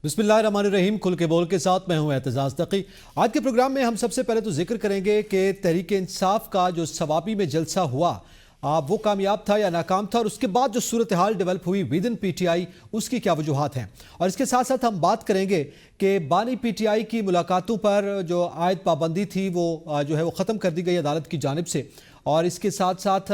बिस्मिल्लाहिर्रहमानिर्रहीम। खुल के बोल के साथ मैं हूं एतजाज तकी। आज के प्रोग्राम में हम सबसे पहले तो जिक्र करेंगे कि तहरीक इंसाफ का जो सवाबी में जलसा हुआ वो कामयाब था या नाकाम था, और उसके बाद जो सूरत हाल डेवलप हुई विद इन पीटीआई उसकी क्या वजूहात हैं। और इसके साथ साथ हम बात करेंगे कि बानी पीटीआई की मुलाकातों पर जो आयद पाबंदी थी वो जो है वो ख़त्म कर दी गई अदालत की जानिब से। और इसके साथ साथ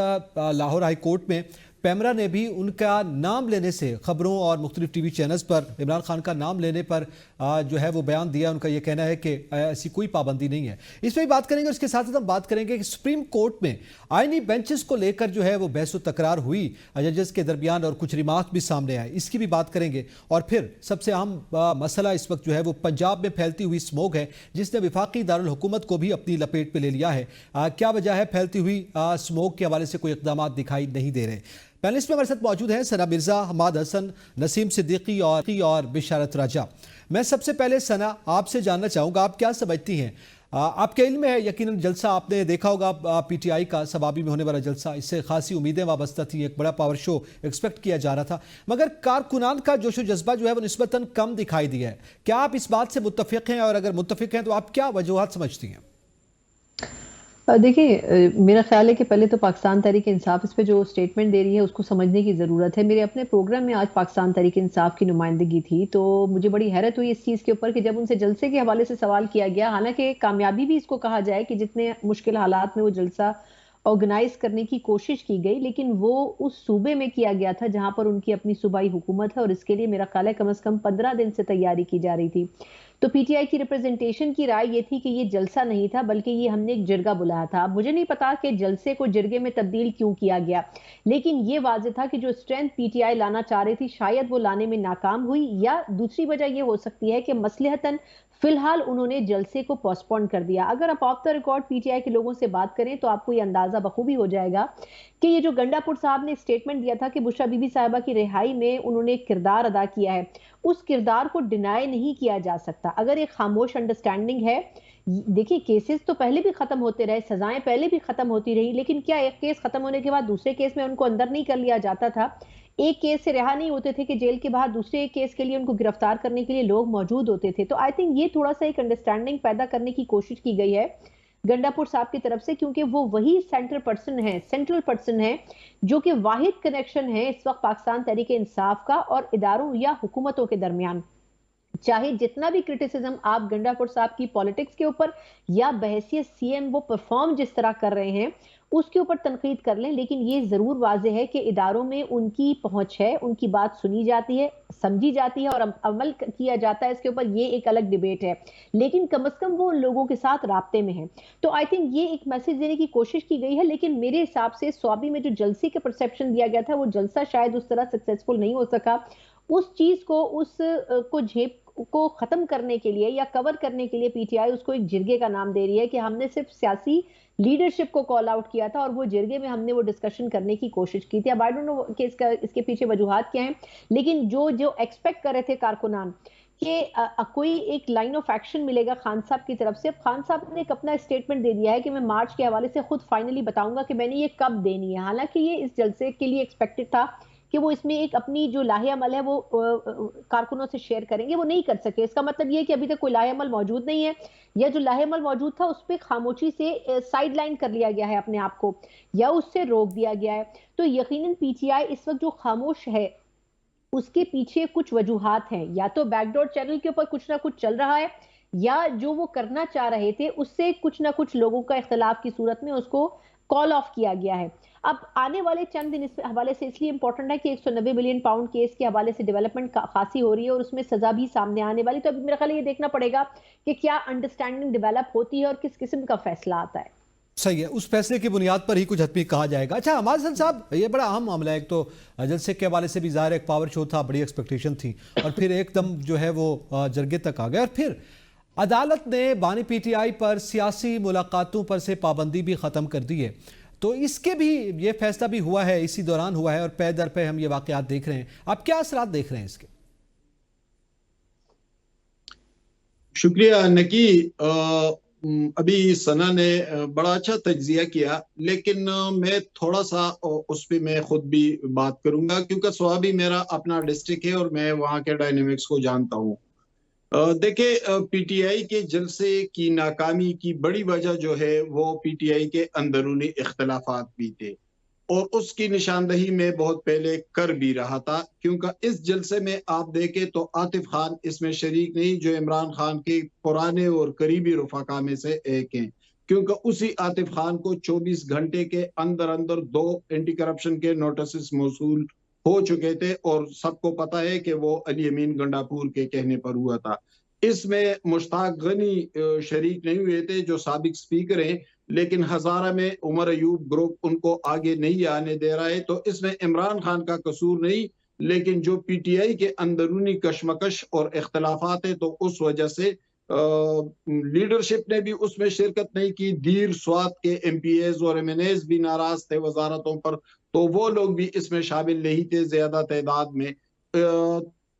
लाहौर हाई कोर्ट में पैमरा ने भी उनका नाम लेने से खबरों और मुख्तलिफ टीवी चैनल्स पर इमरान खान का नाम लेने पर जो है वो बयान दिया। उनका ये कहना है कि ऐसी कोई पाबंदी नहीं है। इस पर भी बात करेंगे। उसके साथ साथ हम बात करेंगे कि सुप्रीम कोर्ट में आईनी बेंचेस को लेकर जो है वो बहस व तकरार हुई जजेस के दरमियान, और कुछ रिमार्क भी सामने आए, इसकी भी बात करेंगे। और फिर सबसे अहम मसला इस वक्त जो है वो पंजाब में फैलती हुई स्मोक है, जिसने वफाकी दारुल हुकूमत को भी अपनी लपेट में ले लिया है। क्या वजह है फैलती हुई स्मोक के हवाले से कोई इकदाम दिखाई नहीं दे रहे। पैनलिस्ट में हमारे साथ मौजूद हैं सना मिर्जा, हमाद हसन, नसीम सिद्दीकी और बिशारत राजा। मैं सबसे पहले सना आपसे जानना चाहूँगा, आप क्या समझती हैं? आपके इल्म में है यकीनन जलसा आपने देखा होगा, पीटीआई का सवाबी में होने वाला जलसा, इससे खासी उम्मीदें वाबस्ता थी, एक बड़ा पावर शो एक्सपेक्ट किया जा रहा था, मगर कारकुनान का जोशो जज्बा जो है वो निस्बतन कम दिखाई दिया है। क्या आप इस बात से मुत्तफिक हैं, और अगर मुत्तफिक हैं तो आप क्या वजूहात समझती हैं? देखिए, मेरा ख्याल है कि पहले तो पाकिस्तान तहरीक इंसाफ इस पे जो स्टेटमेंट दे रही है उसको समझने की ज़रूरत है। मेरे अपने प्रोग्राम में आज पाकिस्तान तहरीक इंसाफ की नुमाइंदगी थी, तो मुझे बड़ी हैरत हुई इस चीज़ के ऊपर कि जब उनसे जलसे के हवाले से सवाल किया गया, हालांकि कामयाबी भी इसको कहा जाए कि जितने मुश्किल हालात में वो जलसा ऑर्गेनाइज करने की कोशिश की गई, लेकिन वो उस सूबे में किया गया था जहां पर उनकी अपनी सूबाई हुकूमत है, और इसके लिए मेरा ख्याल है कम से कम 15 दिन से तैयारी की जा रही थी। तो पीटीआई की रिप्रेजेंटेशन की राय ये थी कि ये जलसा नहीं था, बल्कि ये हमने एक जिरगा बुलाया था। अब मुझे नहीं पता कि जलसे को जिरगे में तब्दील क्यों किया गया, लेकिन ये वाजह था कि जो स्ट्रेंथ पीटीआई लाना चाह रही थी शायद वो लाने में नाकाम हुई, या दूसरी वजह ये हो सकती है कि मसलहतन फिलहाल उन्होंने जलसे को पोस्टपोन कर दिया। अगर आप ऑफ द रिकॉर्ड पीटीआई के लोगों से बात करें तो आपको ये अंदाजा बखूबी हो जाएगा कि ये जो गंडापुर साहब ने स्टेटमेंट दिया था कि बुशरा बीबी साहिबा की रिहाई में उन्होंने एक किरदार अदा किया है, उस किरदार को डिनाई नहीं किया जा सकता। अगर एक खामोश अंडरस्टैंडिंग है, देखिए केसेस तो पहले भी खत्म होते रहे, सजाएं पहले भी खत्म होती रही, लेकिन क्या एक केस खत्म होने के बाद दूसरे केस में उनको अंदर नहीं कर लिया जाता था? एक केस से रिहा नहीं होते थे कि जेल के बाहर दूसरे एक केस के लिए उनको गिरफ्तार करने के लिए लोग मौजूद होते थे। तो आई थिंक ये थोड़ा सा एक अंडरस्टैंडिंग पैदा करने की कोशिश की गई है गंडापुर साहब की तरफ से, क्योंकि वो वही सेंट्रल पर्सन है जो कि वाहिद कनेक्शन है इस वक्त पाकिस्तान तहरीक इंसाफ का और इदारों या हुकूमतों के दरमियान। चाहे जितना भी क्रिटिसिज्म आप गंडापुर साहब की पॉलिटिक्स के ऊपर या बहैसियत सीएम वो परफॉर्म जिस तरह कर रहे हैं उसके ऊपर तनकीद कर लें, लेकिन ये जरूर वाजे है कि इदारों में उनकी पहुंच है, उनकी बात सुनी जाती है, समझी जाती है और अमल किया जाता है। इसके ऊपर ये एक अलग डिबेट है, लेकिन कम से कम वो उन लोगों के साथ राब्ते में है। तो आई थिंक ये एक मैसेज देने की कोशिश की गई है, लेकिन मेरे हिसाब से स्वाबी में जो जलसे का परसेप्शन दिया गया था वो जलसा शायद उस तरह सक्सेसफुल नहीं हो सका। उस चीज को को झेप को खत्म करने के लिए या कवर करने के लिए पीटीआई उसको एक जिरगे का नाम दे रही है कि हमने सिर्फ सियासी लीडरशिप को कॉल आउट किया था और वो जिरगे में हमने वो डिस्कशन करने की कोशिश की थी। अब आई डोंट नो कि इसके पीछे वजूहात क्या हैं, लेकिन जो जो एक्सपेक्ट कर रहे थे कारकुनान कि कोई एक लाइन ऑफ एक्शन मिलेगा खान साहब की तरफ से। अब खान साहब ने एक अपना स्टेटमेंट दे दिया है कि मैं मार्च के हवाले से खुद फाइनली बताऊंगा कि मैंने ये कब देनी है। हालांकि ये इस जलसे के लिए एक्सपेक्टेड था कि वो इसमें एक अपनी जो लाहे अमल है वो कारकुनों से शेयर करेंगे, वो नहीं कर सके। इसका मतलब ये है कि अभी तक कोई लाहे अमल मौजूद नहीं है, या जो लाहे अमल मौजूद था उस पर खामोशी से साइड लाइन कर लिया गया है अपने आप को, या उससे रोक दिया गया है। तो यकीनन पीटीआई इस वक्त जो खामोश है उसके पीछे कुछ वजूहात हैं, या तो बैकडोर चैनल के ऊपर कुछ ना कुछ चल रहा है, या जो वो करना चाह रहे थे उससे कुछ ना कुछ लोगों का इख्तलाफ की सूरत में उसको कॉल ऑफ किया गया है। अब आने वाले चंद दिन इस हवाले से इसलिए इंपॉर्टेंट है कि 190 बिलियन पाउंड केस के हवाले से डेवलपमेंट खासी हो रही है और उसमें सजा भी सामने आने वाली। तो अभी मेरा ख्याल ये देखना पड़ेगा कि क्या अंडरस्टैंडिंग डेवलप होती है और किस किस्म का फैसला आता है। सही है, उस फैसले की बुनियाद पर ही कुछ हद तक कहा जाएगा। अच्छा हमाद हसन साहब, ये बड़ा अहम मामला है। एक तो जलसे के हवाले से भी ज़ाहिर एक पावर शो था, बड़ी एक्सपेक्टेशन थी, और फिर एकदम जो है वो जरगे तक आ गया, और फिर अदालत ने बानी पीटीआई पर सियासी मुलाकातों पर से पाबंदी भी ख़त्म कर दी है। तो इसके भी ये फैसला भी हुआ है, इसी दौरान हुआ है, और पे दर पे हम ये वाक़यात देख रहे हैं। आप क्या असरात देख रहे हैं इसके? शुक्रिया नकी। अभी सना ने बड़ा अच्छा तज्जिया किया, लेकिन मैं थोड़ा सा उस पर मैं खुद भी बात करूंगा, क्योंकि स्वाबी मेरा अपना डिस्ट्रिक्ट है और मैं वहाँ के डायनेमिक्स को जानता हूँ। देखिए, पीटीआई के जलसे की नाकामी की बड़ी वजह जो है वो पीटीआई के अंदरूनी इख्तलाफात भी थे, और उसकी निशानदही मैं बहुत पहले कर भी रहा था, क्योंकि इस जलसे में आप देखें तो आतिफ खान इसमें शरीक नहीं, जो इमरान खान के पुराने और करीबी रफाका में से एक हैं, क्योंकि उसी आतिफ खान को 24 घंटे के अंदर अंदर 2 एंटी करप्शन के नोटिस मौसूल हो चुके थे, और सबको पता है कि वो अली अमीन गंडापुर के कहने पर हुआ था। इसमें मुश्ताक गनी शरीक नहीं हुए थे, जो साबिक स्पीकर हैं, लेकिन हजारा में उमर अयूब ग्रुप उनको आगे नहीं आने दे रहा है। तो इसमें इमरान खान का कसूर नहीं, लेकिन जो पीटीआई के अंदरूनी कशमकश और इख्तलाफात है, तो उस वजह से लीडरशिप ने भी उसमें शिरकत नहीं की। दीर स्वात के एमपीएज और एमएनएज भी नाराज थे वजारतों पर, तो वो लोग भी इसमें शामिल नहीं थे ज्यादा तादाद में।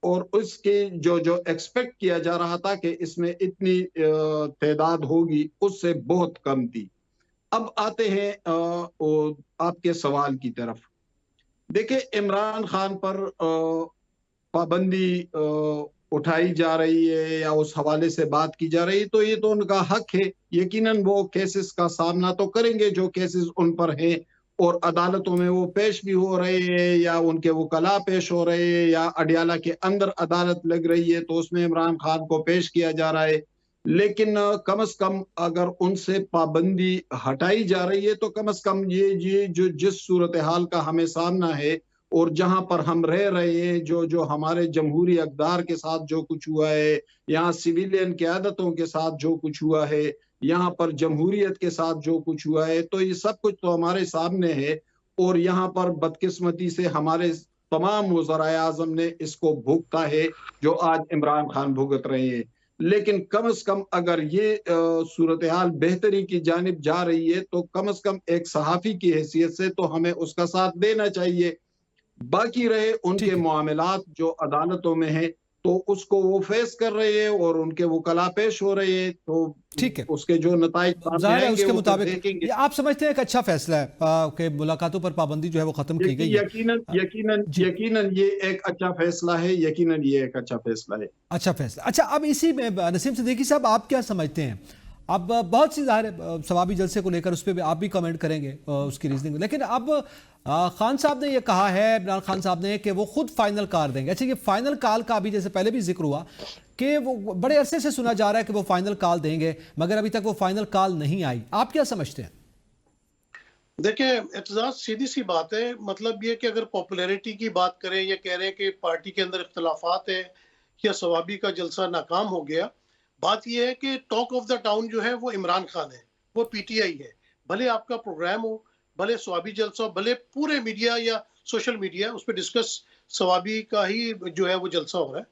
और उसके जो जो एक्सपेक्ट किया जा रहा था कि इसमें इतनी तादाद होगी, उससे बहुत कम थी। अब आते हैं आपके सवाल की तरफ। देखिए, इमरान खान पर पाबंदी उठाई जा रही है या उस हवाले से बात की जा रही है, तो ये तो उनका हक है। यकीनन वो केसेस का सामना तो करेंगे जो केसेस उन पर हैं, और अदालतों में वो पेश भी हो रहे हैं, या उनके वकला पेश हो रहे हैं, या अडियाला के अंदर अदालत लग रही है तो उसमें इमरान खान को पेश किया जा रहा है। लेकिन कम से कम अगर उनसे पाबंदी हटाई जा रही है, तो कम से कम ये जो जिस सूरत हाल का हमें सामना है और जहां पर हम रह रहे हैं, जो जो हमारे जमहूरी अक़दार के साथ जो कुछ हुआ है, यहाँ सिविलियन क़यादतों के साथ जो कुछ हुआ है, यहाँ पर जमहूरियत के साथ जो कुछ हुआ है, तो ये सब कुछ तो हमारे सामने है। और यहाँ पर बदकिस्मती से हमारे तमाम वज़राए आज़म ने इसको भुगता है, जो आज इमरान खान भुगत रहे हैं। लेकिन कम से कम अगर ये सूरत हाल बेहतरी की जानिब जा रही है, तो कम से कम एक सहाफ़ी की हैसियत से तो हमें उसका साथ देना चाहिए। बाकी रहे उनके ठीक है। मामलात जो अदालतों में है, तो उसको वो फेस कर रहे हैं और उनके वकला पेश हो रहे हैं, तो ठीक है, उसके जो नताइज सामने जाहिर है आएंगे उसके वो फिर मुताबिक देखेंगे। ये आप समझते हैं एक अच्छा फैसला है कि मुलाकातों पर पाबंदी जो है वो खत्म की गई है। यकीनन यकीनन जी, यकीनन ये एक अच्छा फैसला है, यकीनन ये एक अच्छा फैसला है। अच्छा फैसला। अच्छा, अब इसी में नसीम सिद्दीकी साहब आप क्या समझते हैं? अब बहुत सी ज़ाहिर है शबाबी जलसे को लेकर उस पर भी आप भी कमेंट करेंगे उसकी रीजनिंग, लेकिन अब खान साहब ने ये कहा है, इमरान खान साहब ने, कि वो खुद फाइनल कॉल देंगे। अच्छा, ये फाइनल कॉल का अभी जैसे पहले भी जिक्र हुआ कि वो बड़े अरसे से सुना जा रहा है कि वो फाइनल कॉल देंगे, मगर अभी तक वो फाइनल कॉल नहीं आई। आप क्या समझते हैं? देखिए एतजाज, सीधी सी बात है। मतलब ये कि अगर पॉपुलैरिटी की बात करें या कह रहे हैं कि पार्टी के अंदर इख्तलाफात है या सवाबी का जलसा नाकाम हो गया, बात ये है कि टॉक ऑफ द टाउन जो है वो इमरान खान है, वो पीटीआई है। भले आपका प्रोग्राम हो, भले सवाबी जलसा हो, भले पूरे मीडिया या सोशल मीडिया उस पर डिस्कस सवाबी का ही जो है वो जलसा हो रहा है।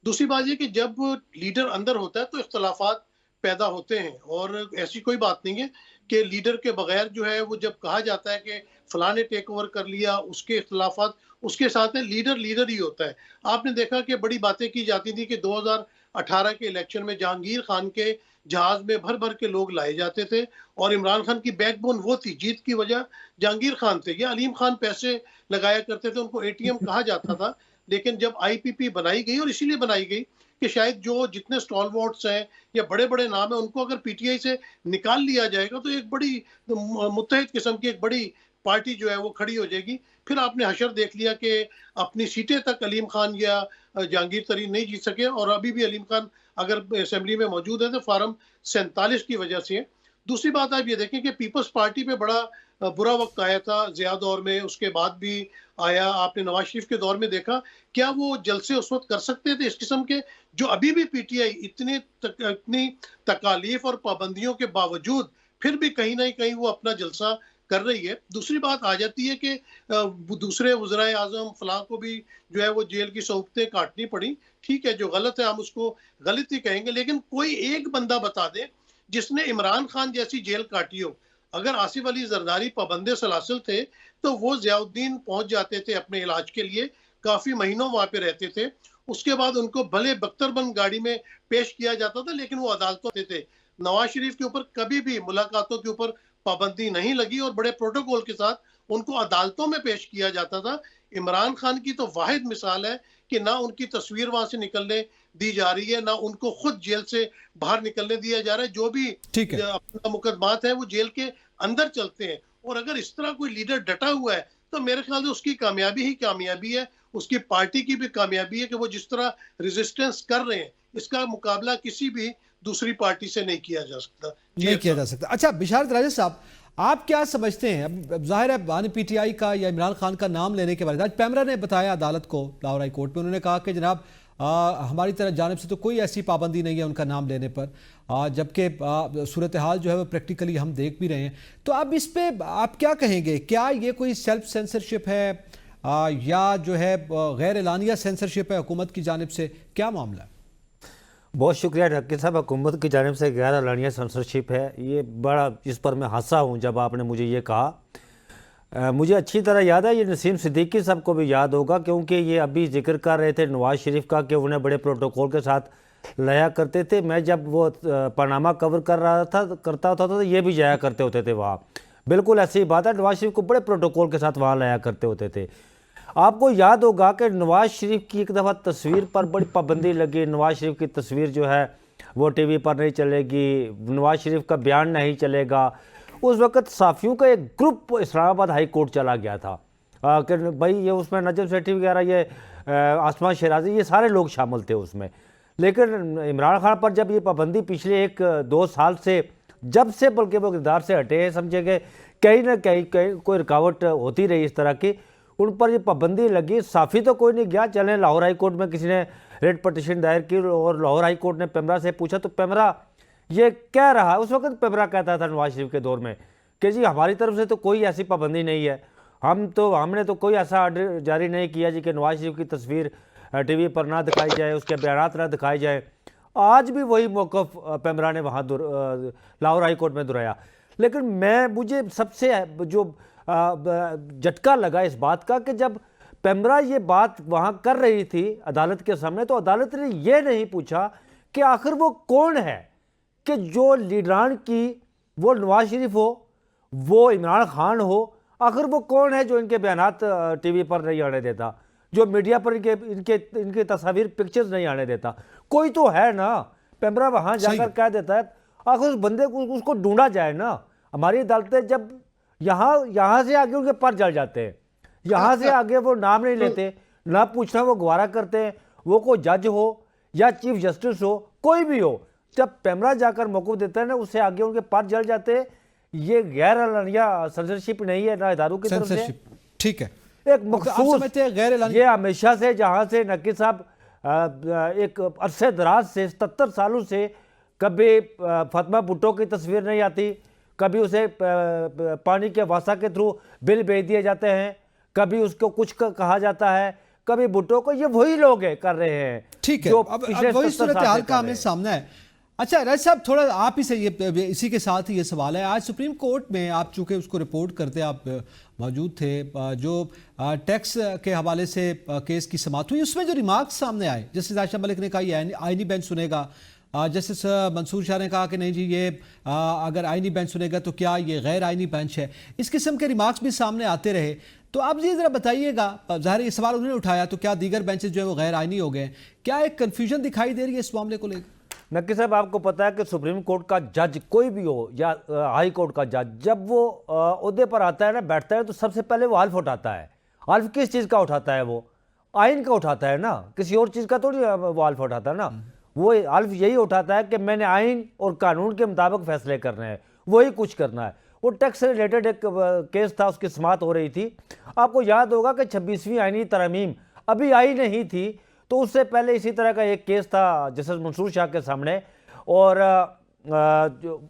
दूसरी बात ये कि जब लीडर अंदर होता है तो इख्तलाफात पैदा होते हैं, और ऐसी कोई बात नहीं है कि लीडर के बगैर जो है वो, जब कहा जाता है कि फलां ने टेक ओवर कर लिया, उसके इख्तलाफात उसके साथ है, लीडर लीडर ही होता है। आपने देखा कि बड़ी बातें की जाती थी कि 2018 के इलेक्शन में जहांगीर खान के जहाज में भर भर के लोग लाए जाते थे, और इमरान खान की बैकबोन वो थी, जीत की वजह जहांगीर खान थे या अलीम खान पैसे लगाया करते थे, उनको एटीएम कहा जाता था। लेकिन जब आईपीपी बनाई गई, और इसीलिए बनाई गई कि शायद जो जितने स्टॉलवर्ड्स हैं या बड़े बड़े नाम हैं, उनको अगर पीटीआई से निकाल लिया जाएगा तो एक बड़ी मुत्तहिद किस्म की एक बड़ी पार्टी जो है वो खड़ी हो जाएगी। फिर आपने हशर देख लिया कि अपनी सीटें तक अलीम खान या जहांगीर तरीन नहीं जीत सके, और अभी भी अलीम खान अगर असेंबली में मौजूद है तो फार्म 47 की वजह से है। दूसरी बात आप ये देखें कि पीपल्स पार्टी पे बड़ा बुरा वक्त आया था ज़िया दौर में, उसके बाद भी आया, आपने नवाज शरीफ के दौर में देखा। क्या वो जलसे उस वक्त कर सकते थे इस किस्म के, जो अभी भी पीटीआई इतनी तकालीफ और पाबंदियों के बावजूद फिर भी कहीं ना कहीं वो अपना जलसा कर रही है। दूसरी बात आ जाती है कि दूसरे वज़राए आज़म फलां को भी जो है वो जेल की सहूलतें काटनी पड़ी। ठीक है, जो गलत है हम उसको गलत ही कहेंगे, लेकिन कोई एक बंदा बता दे जिसने इमरान खान जैसी जेल काटी हो। अगर आसिफ अली जरदारी पाबंदे सलासिल थे तो वो ज़ियाउद्दीन पहुंच जाते थे अपने इलाज के लिए, काफ़ी महीनों वहाँ पे रहते थे। उसके बाद उनको भले बख्तरबंद गाड़ी में पेश किया जाता था, लेकिन वो अदालतों थे। नवाज शरीफ के ऊपर कभी भी मुलाकातों के ऊपर पाबंदी नहीं लगी, और बड़े प्रोटोकॉल के साथ उनको अदालतों में पेश किया जाता था। इमरान खान की तो वाहिद मिसाल है कि ना उनकी तस्वीर वहां से निकलने दी जा रही है, ना उनको खुद जेल से बाहर निकलने दिया जा रहा है। जो भी ठीक है। अपना मुकदमात है वो जेल के अंदर चलते हैं। और अगर इस तरह कोई लीडर डटा हुआ है तो मेरे ख्याल से उसकी कामयाबी ही कामयाबी है, उसकी पार्टी की भी कामयाबी है कि वो जिस तरह रेजिस्टेंस कर रहे हैं, इसका मुकाबला किसी भी दूसरी पार्टी से नहीं किया जा सकता। नहीं किया जा सकता। अच्छा बिशारत राजा साहब, आप क्या समझते हैं? अब जाहिर है बानी पीटीआई का या इमरान खान का नाम लेने के बाद आज पैमरा ने बताया अदालत को, लाहौर हाई कोर्ट में, उन्होंने कहा कि जनाब हमारी तरफ जानिब से तो कोई ऐसी पाबंदी नहीं है उनका नाम लेने पर, जबकि सूरत हाल जो है वो प्रैक्टिकली हम देख भी रहे हैं। तो अब इस पे आप क्या कहेंगे? क्या ये कोई सेल्फ सेंसरशिप है या जो है गैर एलानिया सेंसरशिप है हुकूमत की जानिब से? क्या मामला है? बहुत शुक्रिया नक्की साहब। हुकूमत की जानिब से गैर एलानिया सेंसरशिप है, ये बड़ा, इस पर मैं हंसा हूँ जब आपने मुझे ये कहा। मुझे अच्छी तरह याद है, ये नसीम सिद्दीकी साहब को भी याद होगा, क्योंकि ये अभी जिक्र कर रहे थे नवाज शरीफ का कि उन्हें बड़े प्रोटोकॉल के साथ लाया करते थे। मैं जब वो पनामा कवर करता होता था तो ये भी जाया करते होते थे वहाँ। बिल्कुल ऐसी ही बात है, नवाज शरीफ को बड़े प्रोटोकॉल के साथ वहाँ लाया करते होते थे। आपको याद होगा कि नवाज शरीफ की एक दफ़ा तस्वीर पर बड़ी पाबंदी लगी। नवाज शरीफ की तस्वीर जो है वो टीवी पर नहीं चलेगी, नवाज शरीफ का बयान नहीं चलेगा। उस वक़्त साफ़ियों का एक ग्रुप इस्लामाबाद हाई कोर्ट चला गया था कि भाई ये उसमें नजम सेठी वगैरह, ये आसमा शराजी, ये सारे लोग शामिल थे उसमें। लेकिन इमरान खान पर जब ये पाबंदी पिछले 1-2 साल से, जब से बल्कि वो इक़्तिदार से हटे हैं, समझे कि कहीं ना कहीं कोई रुकावट होती रही इस तरह की, उन पर ये पाबंदी लगी। साफ़ी तो कोई नहीं गया, चलें लाहौर हाई कोर्ट में किसी ने रेट पटिशन दायर की और लाहौर हाई कोर्ट ने पैमरा से पूछा तो पैमरा ये कह रहा, उस वक्त पैमरा कहता था नवाज शरीफ के दौर में कि जी हमारी तरफ से तो कोई ऐसी पाबंदी नहीं है, हमने तो कोई ऐसा आर्डर जारी नहीं किया जी कि नवाज शरीफ की तस्वीर टीवी पर ना दिखाई जाए, उसके बयानात ना दिखाए जाए। आज भी वही मौक़िफ़ पैमरा ने वहाँ लाहौर हाई कोर्ट में दोहराया। लेकिन मुझे सबसे जो झटका लगा इस बात का कि जब पैमरा ये बात वहाँ कर रही थी अदालत के सामने, तो अदालत ने ये नहीं पूछा कि आखिर वो कौन है कि जो लीडरान की, वो नवाज शरीफ हो, वो इमरान खान हो, आखिर वो कौन है जो इनके बयानात टीवी पर नहीं आने देता, जो मीडिया पर इनके तस्वीर पिक्चर्स नहीं आने देता? कोई तो है ना। पैमरा वहाँ जाकर कह देता है, आखिर उस बंदे को, उसको ढूंढा जाए ना। हमारी अदालतें जब यहाँ से आगे उनके पर जल जाते हैं, यहाँ से आगे वो नाम नहीं लेते, ना पूछना वो गवारा करते हैं, वो कोई जज हो या चीफ जस्टिस हो, कोई भी हो, जब पैमरा जाकर मौक़िफ़ देता है ना, उससे आगे उनके पर जल जाते हैं। ये गैर एलानिया सेंसरशिप नहीं है ना इदारों की तरफ से। ठीक है, एक मखसूस गैर एलानिया, ये हमेशा से, जहाँ से नकी साहब एक अरसे दराज से 77 सालों से कभी फातिमा भुट्टो की तस्वीर नहीं आती, कभी उसे पानी के वासा के थ्रू बिल भेज दिए जाते हैं, कभी उसको कुछ कहा जाता है, कभी भुट्टो को, ये वही लोग कर रहे हैं। ठीक है, अब वही सूरत हाल का हमें सामना है। अच्छा राज साहब, थोड़ा आप ही से ये, इसी के साथ ही ये सवाल है, आज सुप्रीम कोर्ट में आप चूंकि उसको रिपोर्ट करते आप मौजूद थे, जो टैक्स के हवाले से केस की समाअत हुई, उसमें जो रिमार्क्स सामने आए, जस्टिस आयशा मलिक ने कहा ये आईनी बेंच सुनेगा, जस्टिस मंसूर शाह ने कहा कि नहीं जी ये अगर आईनी बेंच सुनेगा तो क्या ये गैर आईनी बेंच है। इस किस्म के रिमार्क्स भी सामने आते रहे, तो आप ये ज़रा बताइएगा, ज़ाहिर ये सवाल उन्होंने उठाया, तो क्या दीगर बेंचेस जो है वो गैर आईनी हो गए? क्या एक कन्फ्यूजन दिखाई दे रही है इस मामले को लेकर? नक्की साहब, आपको पता है कि सुप्रीम कोर्ट का जज कोई भी हो या हाई कोर्ट का जज, जब वो ओहदे पर आता है ना, बैठता है, तो सबसे पहले वो हल्फ उठाता है। हल्फ किस चीज़ का उठाता है? वो आइन का उठाता है ना, किसी और चीज़ का थोड़ी वो हल्फ उठाता है ना। वो हल्फ यही उठाता है कि मैंने आइन और कानून के मुताबिक फैसले करने हैं, वही कुछ करना है। वो टैक्स से रिलेटेड एक केस था, उसकी समाअत हो रही थी। आपको याद होगा कि 26वीं आईनी तरमीम अभी आई नहीं थी, तो उससे पहले इसी तरह का एक केस था जस्टिस मंसूर शाह के सामने, और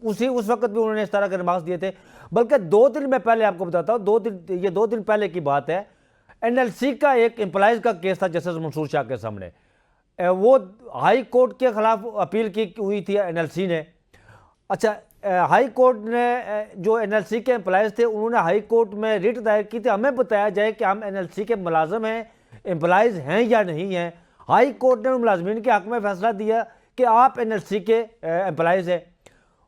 उस वक्त भी उन्होंने इस तरह के रिमार्क्स दिए थे। बल्कि 2 दिन में पहले आपको बताता हूँ, 2 दिन पहले की बात है, NLC का एक एम्प्लॉइज का केस था जस्टिस मंसूर शाह के सामने। वो हाई कोर्ट के खिलाफ अपील की हुई थी NLC ने। अच्छा, हाई कोर्ट ने, जो NLC के एम्प्लॉइज थे, उन्होंने हाई कोर्ट में रिट दायर की थी, हमें बताया जाए कि हम NLC के मुलाजिम हैं, एम्प्लॉइज हैं या नहीं हैं। हाई कोर्ट ने मुलाजमीन के हक़ में फैसला दिया कि आप NLC के एम्प्लॉइज हैं।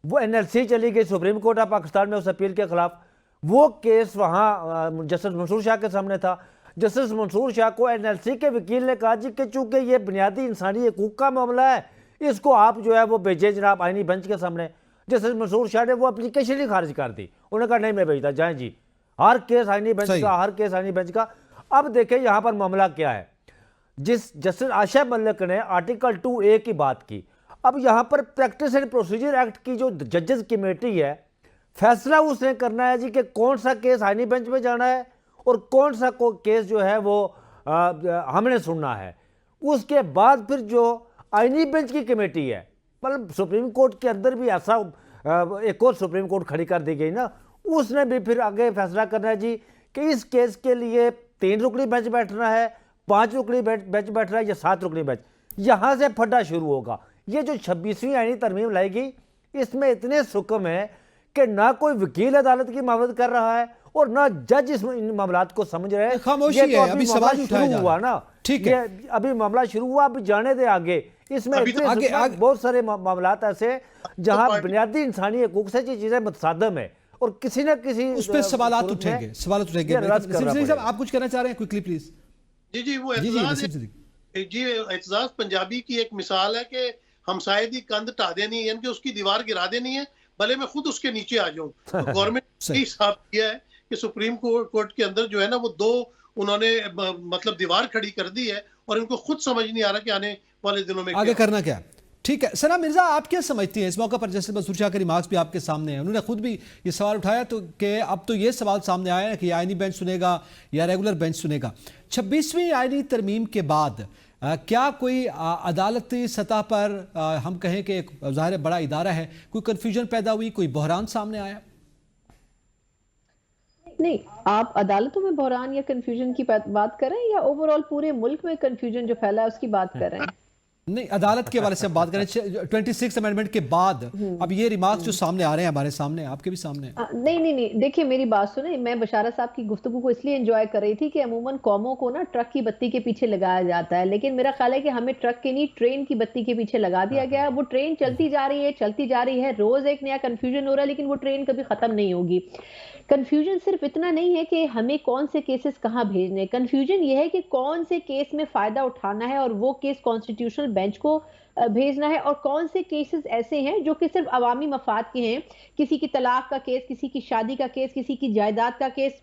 वो NLC चली गई सुप्रीम कोर्ट ऑफ पाकिस्तान में उस अपील के खिलाफ। वो केस वहाँ जस्टिस मंसूर शाह के सामने था। जस्टिस मंसूर शाह को एनएलसी के वकील ने कहा जी कि चूंकि ये बुनियादी इंसानी हकूक का मामला है, इसको आप जो है वो भेजे जनाब आईनी बेंच के सामने। जस्टिस मंसूर शाह ने वो एप्लीकेशन ही खारिज कर दी, उन्होंने कहा नहीं मैं भेजता, जाएं जी, हर केस आईनी बेंच का, हर केस आईनी बेंच का। अब देखें यहाँ पर मामला क्या है। जिस जस्टिस आशा मलिक ने आर्टिकल 2A की बात की, अब यहाँ पर प्रैक्टिस एंड प्रोसीजर एक्ट की जो जजेस कमेटी है, फैसला उसने करना है जी कि कौन सा केस आईनी बेंच में जाना है और कौन सा केस जो है वो हमने सुनना है। उसके बाद फिर जो आईनी बेंच की कमेटी है, मतलब सुप्रीम कोर्ट के अंदर भी ऐसा एक और सुप्रीम कोर्ट खड़ी कर दी गई ना, उसने भी फिर आगे फैसला करना है जी कि इस केस के लिए 3 रुकनी बेंच बैठना है, 5 रुकनी बेंच बैठना है या 7 रुकनी बेंच। यहाँ से फड्डा शुरू होगा। ये जो 26वीं आईनी तरमीम लाएगी, इसमें इतने सुकम है कि ना कोई वकील अदालत की मदद कर रहा है और ना जज इन मामलात को समझ रहे हैं। खामोशी ये तो है, अभी सवाल उठाया जा हुआ रहा है। ना, ठीक है, अभी मामला शुरू हुआ, अभी जाने दे आगे। इसमें इतने बहुत सारे मामलात ऐसे जहां बुनियादी इंसानी हकूक से ये चीजें मुतसादम है और किसी न किसी उस पर सवालात उठेंगे, सवाल उठेंगे। नसीम साहब आप कुछ कहना चाह रहे हैं, क्विकली प्लीज। जी वो एतजाज पंजाबी की एक मिसाल है कि हमसाये दी कंध ढा देनी है, यानी कि उसकी दीवार गिरा देनी है, भले मैं खुद उसके नीचे आ जाऊं। तो गवर्नमेंट ने हिसाब किया है कि सुप्रीम कोर्ट के अंदर जो है ना वो 2 उन्होंने मतलब दीवार खड़ी कर दी है और इनको खुद समझ नहीं आ रहा कि आने वाले दिनों में आगे करना क्या। ठीक है सना मिर्जा, आप क्या समझती हैं इस मौके पर? जैसे मंसूर शाह के रिमार्क्स भी आपके सामने हैं, उन्होंने खुद भी ये सवाल उठाया तो कि अब तो ये सवाल सामने आया है कि आईनी बेंच सुनेगा या रेगुलर बेंच सुनेगा। 26वीं आईनी तरमीम के बाद क्या कोई अदालती सतह पर हम कहें कि एक ज़ाहिर बड़ा इदारा है, कोई कन्फ्यूजन पैदा हुई, कोई बहरान सामने आया? नहीं, आप अदालतों में बहरान या कंफ्यूजन की बात कर रहे हैं या ओवरऑल पूरे मुल्क में कंफ्यूजन जो फैला है उसकी बात कर रहे हैं? नहीं, अदालत के हवाले से हम बात करें। 26 अमेंडमेंट के बाद अब ये रिमार्क्स जो सामने आ रहे हैं, हमारे सामने, आपके भी सामने। नहीं, देखिए मेरी बात सुने, मैं बशारा साहब की गुफ्तगू को इसलिए एंजॉय कर रही थी कि अमूमन कौमों को ना ट्रक की बत्ती के पीछे लगाया जाता है, लेकिन मेरा ख्याल है कि हमें ट्रक के नहीं ट्रेन की बत्ती के पीछे लगा दिया गया है। वो ट्रेन चलती जा रही है, रोज एक नया कंफ्यूजन हो रहा है, लेकिन वो ट्रेन कभी खत्म नहीं होगी। कंफ्यूजन सिर्फ इतना नहीं है कि हमें कौन से केसेस कहां भेजने, कंफ्यूजन ये है कि कौन से केस में फायदा उठाना है और वो केस कॉन्स्टिट्यूशनल बेंच को भेजना है, और कौन से केसेस ऐसे हैं जो कि सिर्फ अवामी मफाद के हैं। किसी की तलाक का केस, किसी की शादी का केस, किसी की जायदाद का केस।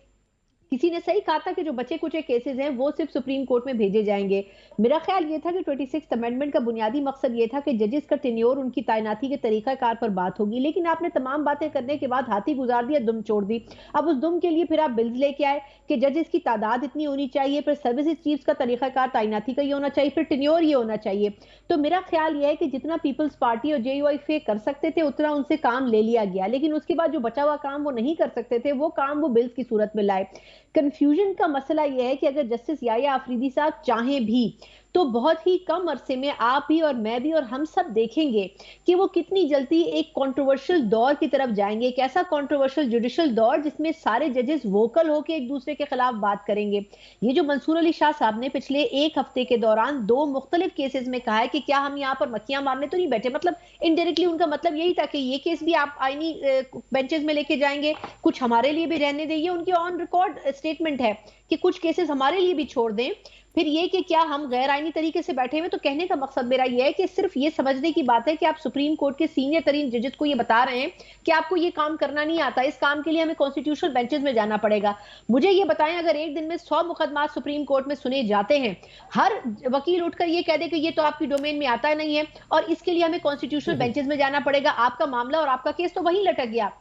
किसी ने सही कहा था कि जो बचे कुचे केसेस हैं वो सिर्फ सुप्रीम कोर्ट में भेजे जाएंगे। मेरा ख्याल ये था कि 26th अमेंडमेंट का बुनियादी मकसद ये था कि जजेस का टेन्योर, उनकी तैनाती के तरीकाकार पर बात होगी, लेकिन आपने तमाम बातें करने के बाद हाथी गुजार दिया, दुम छोड़ दी। अब उस दुम के लिए फिर आप बिल्स लेके आए कि जजेस की तादाद इतनी होनी चाहिए, फिर सर्विसेज चीफ्स का तरीकाकार तैनाती का ये होना चाहिए, फिर टेन्योर ये होना चाहिए। तो मेरा ख्याल यह है कि जितना पीपल्स पार्टी और JUIF कर सकते थे उतना उनसे काम ले लिया गया, लेकिन उसके बाद जो बचा हुआ काम वो नहीं कर सकते थे, वो काम वो बिल्स की सूरत में लाए। कंफ्यूजन का मसला यह है कि अगर जस्टिस याया आफरीदी साहब चाहें भी तो बहुत ही कम अरसे में आप भी और मैं भी और हम सब देखेंगे कि वो कितनी जल्दी एक कंट्रोवर्शियल दौर की तरफ जाएंगे। एक ऐसा कंट्रोवर्शियल जुडिशियल दौर जिसमें सारे जजेस वोकल होकर एक दूसरे के खिलाफ बात करेंगे। ये जो मंसूर अली शाह साहब ने पिछले 1 हफ्ते के दौरान 2 मुख्तलिफ केसेस में कहा है कि क्या हम यहाँ पर मक्खियां मारने तो नहीं बैठे, मतलब इनडायरेक्टली उनका मतलब यही था कि ये केस भी आप आईनी बेंचेस में लेके जाएंगे, कुछ हमारे लिए भी रहने देंगे। उनकी ऑन रिकॉर्ड स्टेटमेंट है कि कुछ केसेस हमारे लिए भी छोड़ दें। फिर ये कि क्या हम गैर आईनी तरीके से बैठे हुए। तो कहने का मकसद मेरा ये है कि सिर्फ ये समझने की बात है कि आप सुप्रीम कोर्ट के सीनियर तरीन जजेस को ये बता रहे हैं कि आपको ये काम करना नहीं आता, इस काम के लिए हमें कॉन्स्टिट्यूशनल बेंचेस में जाना पड़ेगा। मुझे ये बताएं, अगर एक दिन में 100 मुकदमा सुप्रीम कोर्ट में सुने जाते हैं, हर वकील उठकर ये कह दे कि ये तो आपकी डोमेन में आता नहीं है और इसके लिए हमें कॉन्स्टिट्यूशनल बेंचेस में जाना पड़ेगा, आपका मामला और आपका केस तो वहीं लटक गया।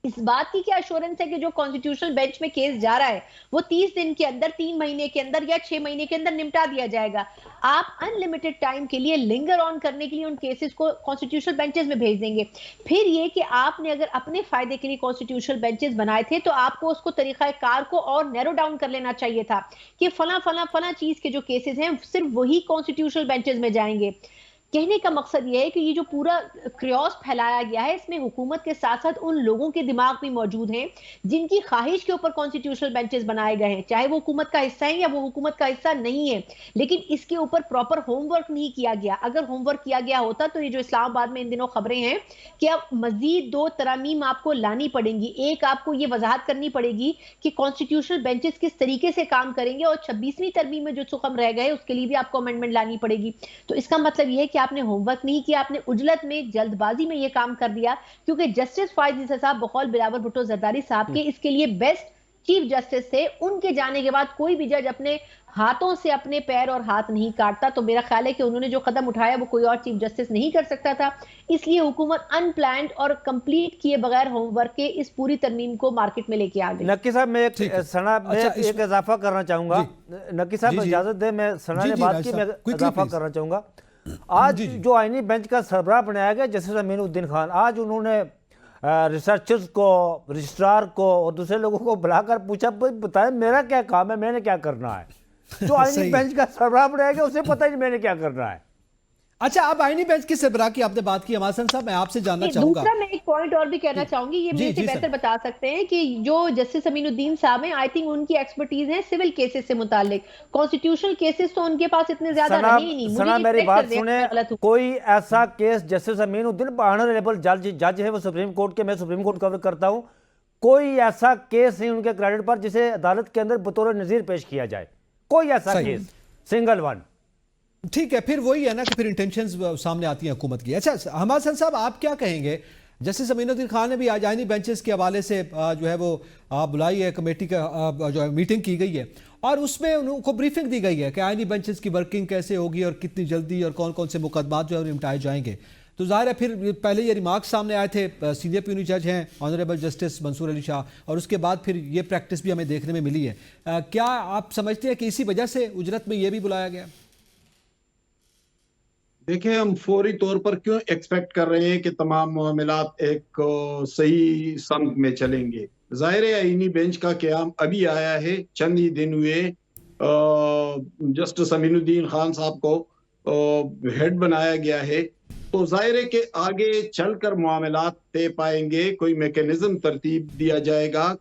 इस बात की क्या एश्योरेंस है कि जो कॉन्स्टिट्यूशनल बेंच में केस जा रहा है वो 30 दिन के अंदर, 3 महीने के अंदर या 6 महीने के अंदर निपटा दिया जाएगा? आप अनलिमिटेड टाइम के लिए लिंगर ऑन करने के लिए उन केसेस को कॉन्स्टिट्यूशनल बेंचेस में भेज देंगे। फिर ये कि आपने अगर अपने फायदे के लिए कॉन्स्टिट्यूशनल बेंचेस बनाए थे तो आपको उसको तरीकाकार को और नैरो डाउन कर लेना चाहिए था कि फला चीज के जो केसेस हैं सिर्फ वही कॉन्स्टिट्यूशनल बेंचेस में जाएंगे। कहने का मकसद ये है कि ये जो पूरा क्रियोस फैलाया गया है, इसमें हुकूमत के साथ साथ उन लोगों के दिमाग भी मौजूद हैं जिनकी ख्वाहिश के ऊपर कॉन्स्टिट्यूशनल बेंचेस बनाए गए हैं, चाहे वो हुकूमत का हिस्सा है या वो हुकूमत का हिस्सा नहीं है, लेकिन इसके ऊपर प्रॉपर होमवर्क नहीं किया गया। अगर होमवर्क किया गया होता तो ये जो इस्लामाबाद में इन दिनों खबरें हैं कि अब मजीद 2 तरमीम आपको लानी पड़ेंगी। एक, आपको ये वजाहत करनी पड़ेगी कि कॉन्स्टिट्यूशनल बेंचेस किस तरीके से काम करेंगे, और 26वीं तरमीम में जो सुखम रह गए उसके लिए भी आपको अमेंडमेंट लानी पड़ेगी। तो इसका मतलब यह है कि आपने होमवर्क नहीं किया, आपने उजलत में, जल्दबाजी में यह काम कर दिया, क्योंकि जस्टिस फायज ईसा साहब बकौल बिलावल भुट्टो जरदारी साहब के इसके लिए बेस्ट चीफ जस्टिस थे। उनके जाने के बाद कोई भी जज अपने हाथों से अपने पैर और हाथ नहीं काटता। तो मेरा ख्याल है कि उन्होंने जो कदम उठाया वो कोई और चीफ जस्टिस नहीं कर सकता था। इसलिए हुकूमत अनप्लान्ड और कंप्लीट किए बगैर होमवर्क के इस पूरी तरमीम को मार्केट में लेके आ गई। नक्की साहब, मैं एक सना में अच्छा, एक इजाफा करना चाहूंगा। नक्की साहब इजाजत दे, मैं सना ने बात की, मैं इजाफा करना चाहूंगा। आज जो आईनी बेंच का सरबराह बनाया गया जस्टिस अमीनुद्दीन खान, आज उन्होंने रिसर्चर्स को, रजिस्ट्रार को और दूसरे लोगों को बुलाकर पूछा, बताएं मेरा क्या काम है, मैंने क्या करना है। जो आईनी बेंच का सरबराह बनाया गया उसे पता ही नहीं मैंने क्या करना है। अच्छा, अब आईनी बेंच की सरबराह की आपने बात की, हमासन साहब मैं आपसे जानना चाहूंगा। दूसरा मैं एक पॉइंट और भी कहना चाहूंगी, ये मेरे से बेहतर बता सकते हैं कि जो जस्टिस अमीनुद्दीन साहब हैं, आई थिंक उनकी एक्सपर्टीज है सिविल केसेस से मुताल्लिक, कॉन्स्टिट्यूशनल केसेस तो उनके पास इतने ज्यादा रहे ही नहीं। सना मेरी बात सुने, कोई ऐसा केस जस्टिस अमीनुद्दीन ऑनरेबल जज है, वो सुप्रीम कोर्ट के, मैं सुप्रीम कोर्ट कवर करता हूं, कोई ऐसा केस नहीं उनके क्रेडिट पर जिसे अदालत के अंदर बतौर नजीर पेश किया जाए, कोई ऐसा केस, सिंगल वन। ठीक है, फिर वही है ना कि फिर इंटेंशंस सामने आती हैं हुकूमत की। अच्छा हमासन साहब, आप क्या कहेंगे? जस्टिस अमीनुद्दीन खान ने भी आज आईनी बेंचेस के हवाले से जो है वो बुलाई है, कमेटी का जो है मीटिंग की गई है और उसमें उनको ब्रीफिंग दी गई है कि आईनी बेंचेस की वर्किंग कैसे होगी और कितनी जल्दी और कौन कौन से मुकदमात जो है निपटाए जाएंगे। तो जाहिर है फिर पहले ये रिमार्क्स सामने आए थे, सीनियर प्यूनी जज हैं ऑनरेबल जस्टिस मंसूर अली शाह, और उसके बाद फिर ये प्रैक्टिस भी हमें देखने में मिली है। क्या आप समझते हैं कि इसी वजह से उजरत में ये भी बुलाया गया? देखिए, हम फौरी तौर पर क्यों एक्सपेक्ट कर रहे हैं कि तमाम मामलात एक सही समत में चलेंगे। जाहिर है आईनी बेंच का क़याम अभी आया है, चंद ही दिन हुए जस्टिस अमीनुद्दीन खान साहब को हेड बनाया गया है, तो जाहिर है कि आगे चलकर मामलात तय पाएंगे, कोई मैकेनिज्म तरतीब दिया जाएगा,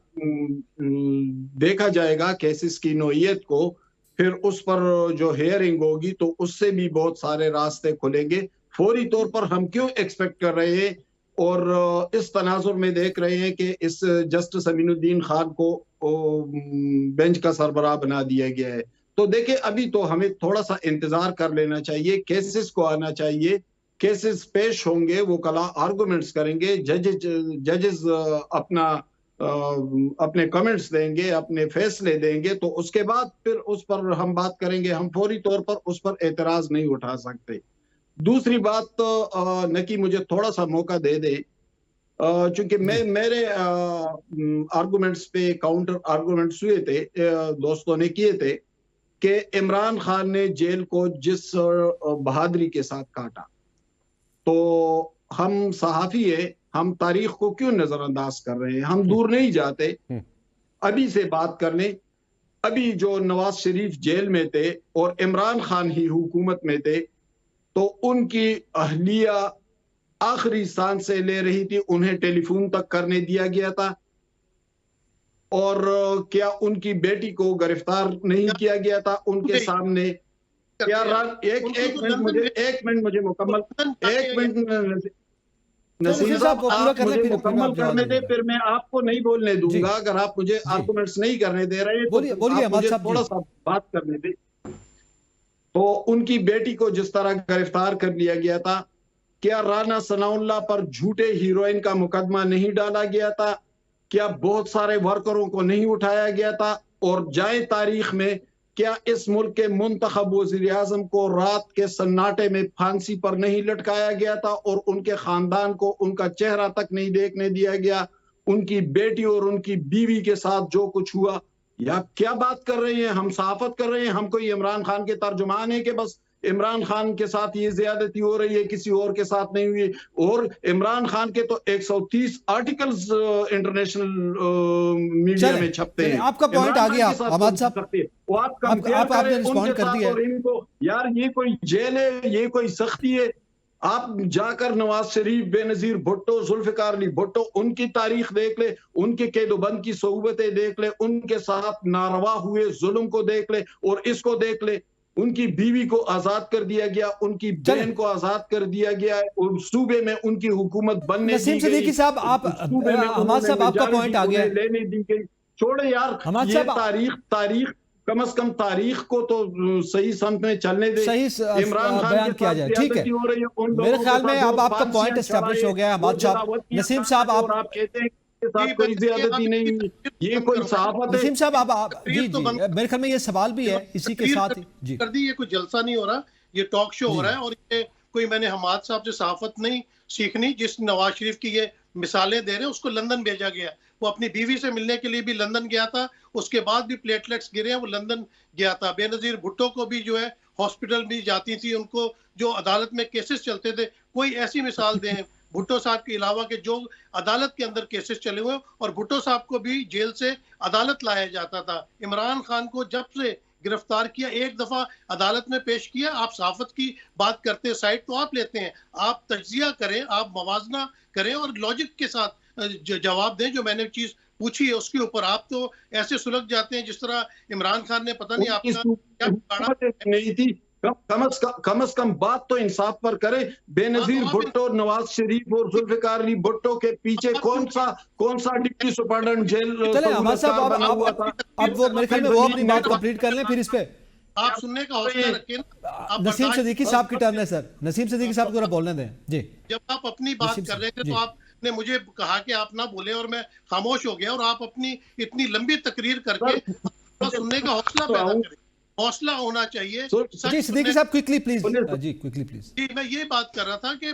देखा जाएगा केसेस की नौइयत को, फिर उस पर जो हेयरिंग होगी तो उससे भी बहुत सारे रास्ते खुलेंगे। फौरी तौर पर हम क्यों एक्सपेक्ट कर रहे हैं और इस तनाजुर में देख रहे हैं कि इस जस्टिस अमीनुद्दीन खान को बेंच का सरबराह बना दिया गया है। तो देखिए, अभी तो हमें थोड़ा सा इंतजार कर लेना चाहिए, केसेस को आना चाहिए, केसेस पेश होंगे, वो कला आर्गुमेंट्स करेंगे, जजेस अपने कमेंट्स देंगे, अपने फैसले देंगे, तो उसके बाद फिर उस पर हम बात करेंगे। हम फौरी तौर पर उस पर एतराज नहीं उठा सकते। दूसरी बात, तो नकी मुझे थोड़ा सा मौका दे दे, चूंकि मेरे आर्गुमेंट्स पे काउंटर आर्गुमेंट्स हुए थे, दोस्तों ने किए थे कि इमरान खान ने जेल को जिस बहादुरी के साथ काटा, तो हम सहाफी है, हम तारीख को क्यों नजरअंदाज कर रहे हैं? हम दूर नहीं जाते, अभी से बात करने। अभी जो नवाज शरीफ जेल में थे और इमरान खान ही हुकूमत में थे, तो उनकी अहलिया आखिरी सांस से ले रही थी, उन्हें टेलीफोन तक करने दिया गया था। और क्या उनकी बेटी को गिरफ्तार नहीं किया गया था उनके सामने? क्या एक मिनट मुझे मुकम्मल नसीर साहब आप मुझे मुकम्मल करने दे, फिर मैं आपको नहीं बोलने दूंगा अगर आप मुझे आर्गुमेंट्स नहीं करने दे रहे हैं। बोलिए मुझे थोड़ा सा बात करने दे। तो उनकी बेटी को जिस तरह गिरफ्तार कर लिया गया था, क्या राना सनाउल्लाह पर झूठे हीरोइन का मुकदमा नहीं डाला गया था? क्या बहुत सारे वर्करों को नहीं उठाया गया था? और जाए तारीख में, क्या इस मुल्क के मुंतखब वज़ीर-ए-आज़म को रात के सन्नाटे में फांसी पर नहीं लटकाया गया था और उनके खानदान को उनका चेहरा तक नहीं देखने दिया गया? उनकी बेटी और उनकी बीवी के साथ जो कुछ हुआ, या क्या बात कर रहे हैं? हम सहाफत कर रहे हैं? हम कोई इमरान खान के तर्जुमान है कि बस इमरान खान के साथ ये ज्यादती हो रही है, किसी और के साथ नहीं हुई। और इमरान खान के तो 130 आर्टिकल्स इंटरनेशनल मीडिया में छपते हैं। आपका पॉइंट आ गया अहमद साहब, वो आप कंपेयर करें उनके साथ और इनको। यार ये कोई जेल है, ये कोई सख्ती है? आप जाकर नवाज शरीफ, बेनजीर भुट्टो, जुल्फिकार अली भुट्टो, उनकी तारीख देख ले, उनके कैदोबंद की सोहबतें देख ले, उनके साथ नारवा हुए जुल्म को देख ले, और इसको देख ले। उनकी बीवी को आजाद कर दिया गया, उनकी बहन को आजाद कर दिया गया है, और सूबे में उनकी हुकूमत बनने दी नसीम गई। सिद्दीकी साहब, आप हमाद साहब आपका पॉइंट आ गया, लेने दी गई। छोड़े यार, ये तारीख कम से कम तारीख को तो सही समत में चलने दे, सही इमरान खान बयान किया जाए। ठीक है, मेरे ख्याल में अब आपका पॉइंट एस्टैब्लिश हो गया है हमाद साहब। नसीम साहब, आप कहते हैं कि साथ कोई ज्यादती नहीं हुई, ये कोई सहाफत है? नसीम साहब आप जी जी, मेरे ख्याल में ये सवाल भी है इसी के साथ जी कर दी। ये कोई जलसा नहीं हो रहा, ये टॉक शो हो रहा है। और ये कोई, मैंने हमाद साहब से सहाफत नहीं सीखनी। जिस नवाज शरीफ की ये मिसालें दे रहे हैं, उसको लंदन भेजा गया। वो अपनी बीवी से मिलने के लिए भी लंदन गया था, उसके बाद भी प्लेटलेट्स गिरे हैं, वो लंदन गया था। बेनजीर भुट्टो को भी जो है हॉस्पिटल भी जाती थी, उनको जो अदालत में केसेस चलते थे। कोई ऐसी मिसाल दें भुट्टो साहब के अलावा के जो अदालत के अंदर केसेस चले हुए, और भुट्टो साहब को भी जेल से अदालत लाया जाता था। इमरान खान को जब से गिरफ्तार किया, एक दफा अदालत में पेश किया। आप सहाफत की बात करते हैं, साइड तो आप लेते हैं, आप तज्जिया करें, आप मवाजना करें और लॉजिक के साथ जवाब दें। जो मैंने चीज पूछी है उसके ऊपर आप तो ऐसे सुलझ जाते हैं जिस तरह इमरान खान ने पता नहीं आपका नहीं थी। कम से कम बात तो इंसाफ पर करे। बेनजीर भुट्टो, नवाज शरीफ और जुल्फिकार अली भुट्टो के पीछे कौन सा डिप्टी सुपरिटेंडेंट जेल हमाद साहब, अब वो मेरे ख्याल में वो अपनी बात कंप्लीट कर लें, फिर इस पे आप सुनने का हौसला रखें ना। नसीम सिद्दीकी साहब की टर्न है सर, नसीम सिद्दीकी साहब को बोलने दें जी। जब आप अपनी बात कर रहे थे तो आपने मुझे कहा कि आप ना बोले और मैं खामोश हो गया, और आप अपनी इतनी लंबी तकरीर करके सुनने का हौसला पैदा करें। हौसला होना चाहिए। जी सिद्दीकी साहब क्विकली प्लीज, जी क्विकली प्लीज। जी, मैं ये बात कर रहा था कि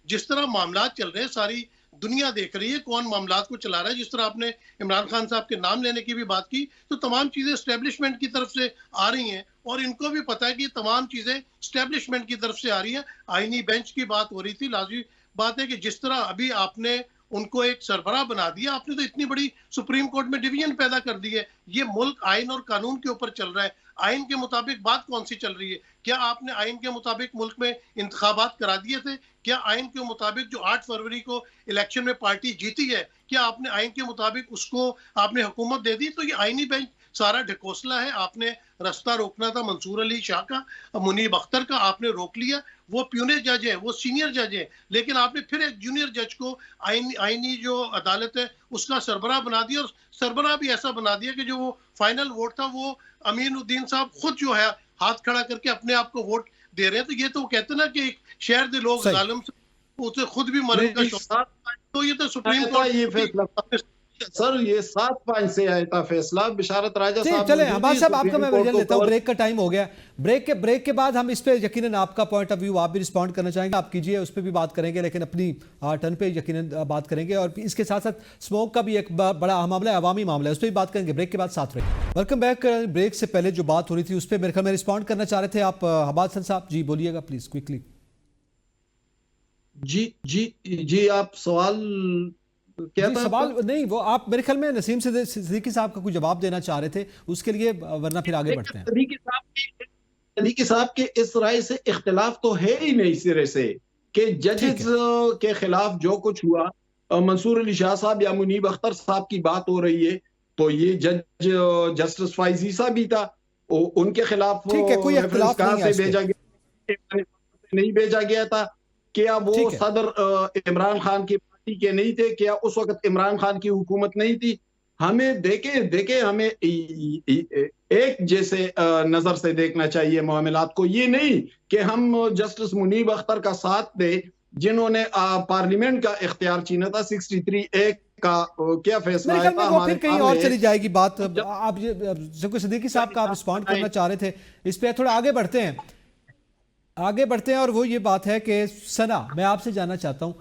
जिस तरह मामलात चल रहे हैं, सारी दुनिया देख रही है कौन मामलात को चला रहा है। जिस तरह आपने इमरान खान साहब के नाम लेने की भी बात की, तो तमाम चीजें एस्टेब्लिशमेंट की तरफ से आ रही हैं, और इनको भी पता है कि तमाम चीजें एस्टेब्लिशमेंट की तरफ से आ रही है। आईनी बेंच की बात हो रही थी, लाजमी बात है कि जिस तरह अभी आपने उनको एक सरबराह बना दिया, आपने तो इतनी बड़ी सुप्रीम कोर्ट में डिवीजन पैदा कर दी है। ये मुल्क आइन और कानून के ऊपर चल रहा है। आइन के मुताबिक बात कौन सी चल रही है? क्या आपने आइन के मुताबिक मुल्क में इंतखाबात करा दिए थे? क्या आइन के मुताबिक जो 8 फरवरी को इलेक्शन में पार्टी जीती है, क्या आपने आइन के मुताबिक उसको आपने हुकूमत दे दी? तो ये आइनी बेंच सारा ढकोसला है। आपने रास्ता रोकना था मंसूर अली शाह का, मुनीब अख्तर का, आपने रोक लिया। वो प्यूने जज है, वो सीनियर जज है, लेकिन आपने फिर एक जूनियर जज को आईनी जो अदालत है उसका सरबराह बना दिया। और सरबराह भी ऐसा बना दिया कि जो वो फाइनल वोट था वो अमीन उद्दीन साहब खुद जो है हाथ खड़ा करके अपने आप को वोट दे रहे हैं। तो ये तो कहते ना कि शहर के लोग जालिम से उसे खुद भी मरने का शौक। तो ये तो सुप्रीम कोर्ट ये फैसला सर, ये 7-5 से आया था फैसला। बिशारत राजा साहब, चले हमाद साहब आपका मैं वजह लेता हूं, ब्रेक का टाइम हो गया। ब्रेक के बाद हम इस पे यकीनन आपका पॉइंट ऑफ व्यू आप भी रिस्पॉन्ड करना चाहेंगे, आप कीजिए, उस पर भी बात करेंगे, लेकिन अपनी टर्न पे यकीनन बात करेंगे। और इसके साथ साथ स्मोक का भी एक बड़ा मामला है, अवामी मामला है, उस पर भी बात करेंगे। ब्रेक के बाद साथ रहेंगे। Welcome back. ब्रेक से पहले जो बात हो रही थी उस पर मेरे ख्याल में रिस्पॉन्ड करना चाह रहे थे आप हमाद साहब, जी बोलिएगा प्लीज क्विकली। जी आप सवाल क्या था? सवाल नहीं, वो आप मेरे ख्याल में नसीम सिद्दीकी साहब का कोई जवाब देना चाह रहे थे उसके लिए, वरना फिर आगे बढ़ते हैं। सिद्दीकी साहब के इस राय से इख्तिलाफ तो है ही नहीं सिरे से कि जजेस के खिलाफ जो कुछ हुआ, मंसूर अली शाह साहब या मुनीब अख्तर साहब की बात हो रही है, तो ये जज जस्टिस फाइज ईसा भी था, उनके खिलाफ कोई इख्तिलाफ से भेजा गया नहीं भेजा गया था। क्या वो सदर इमरान खान की के नहीं थे? क्या उस वक्त इमरान खान की हुकूमत नहीं थी? हमें देखे हमें एक जैसे नजर से देखना चाहिए मामलात को। ये नहीं कि हम जस्टिस मुनीब अख्तर का साथ दे जिन्होंने पार्लियामेंट का इख्तियार छीना था। 63A का क्या फैसला आया था हमारे, फिर कहीं और चली जाएगी बात। आप सिद्दीकी साहब का आप रिस्पॉन्ड करना चाह रहे थे इस पे, थोड़ा आगे बढ़ते हैं। और वो ये बात है कि सना, मैं आपसे जानना चाहता हूँ,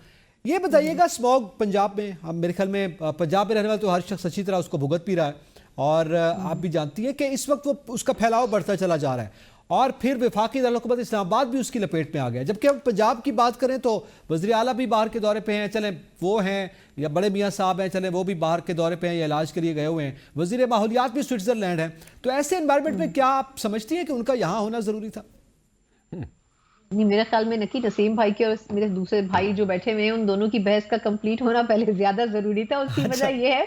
ये बताइएगा स्मॉग पंजाब में, हम मेरे ख्याल में पंजाब में रहने वाला तो हर शख्स अच्छी तरह उसको भुगत पी रहा है, और आप भी जानती हैं कि इस वक्त वो उसका फैलाव बढ़ता चला जा रहा है, और फिर वफाकी दारुल-हुकूमत इस्लामाबाद भी उसकी लपेट में आ गया। जबकि हम पंजाब की बात करें तो वज़ीर आला भी बाहर के दौरे पे हैं, चलें वो हैं या बड़े मियाँ साहब हैं, चलें वो भी बाहर के दौरे पे हैं या इलाज के लिए गए हुए हैं, वज़ीर माहौलियात भी स्विट्ज़रलैंड है। तो ऐसे एनवायरनमेंट में क्या आप समझती हैं कि उनका यहाँ होना ज़रूरी था? नहीं, मेरे ख्याल में नकी नसीम भाई के और मेरे दूसरे भाई जो बैठे हुए हैं उन दोनों की बहस का कंप्लीट होना पहले ज्यादा जरूरी था। उसकी वजह ये है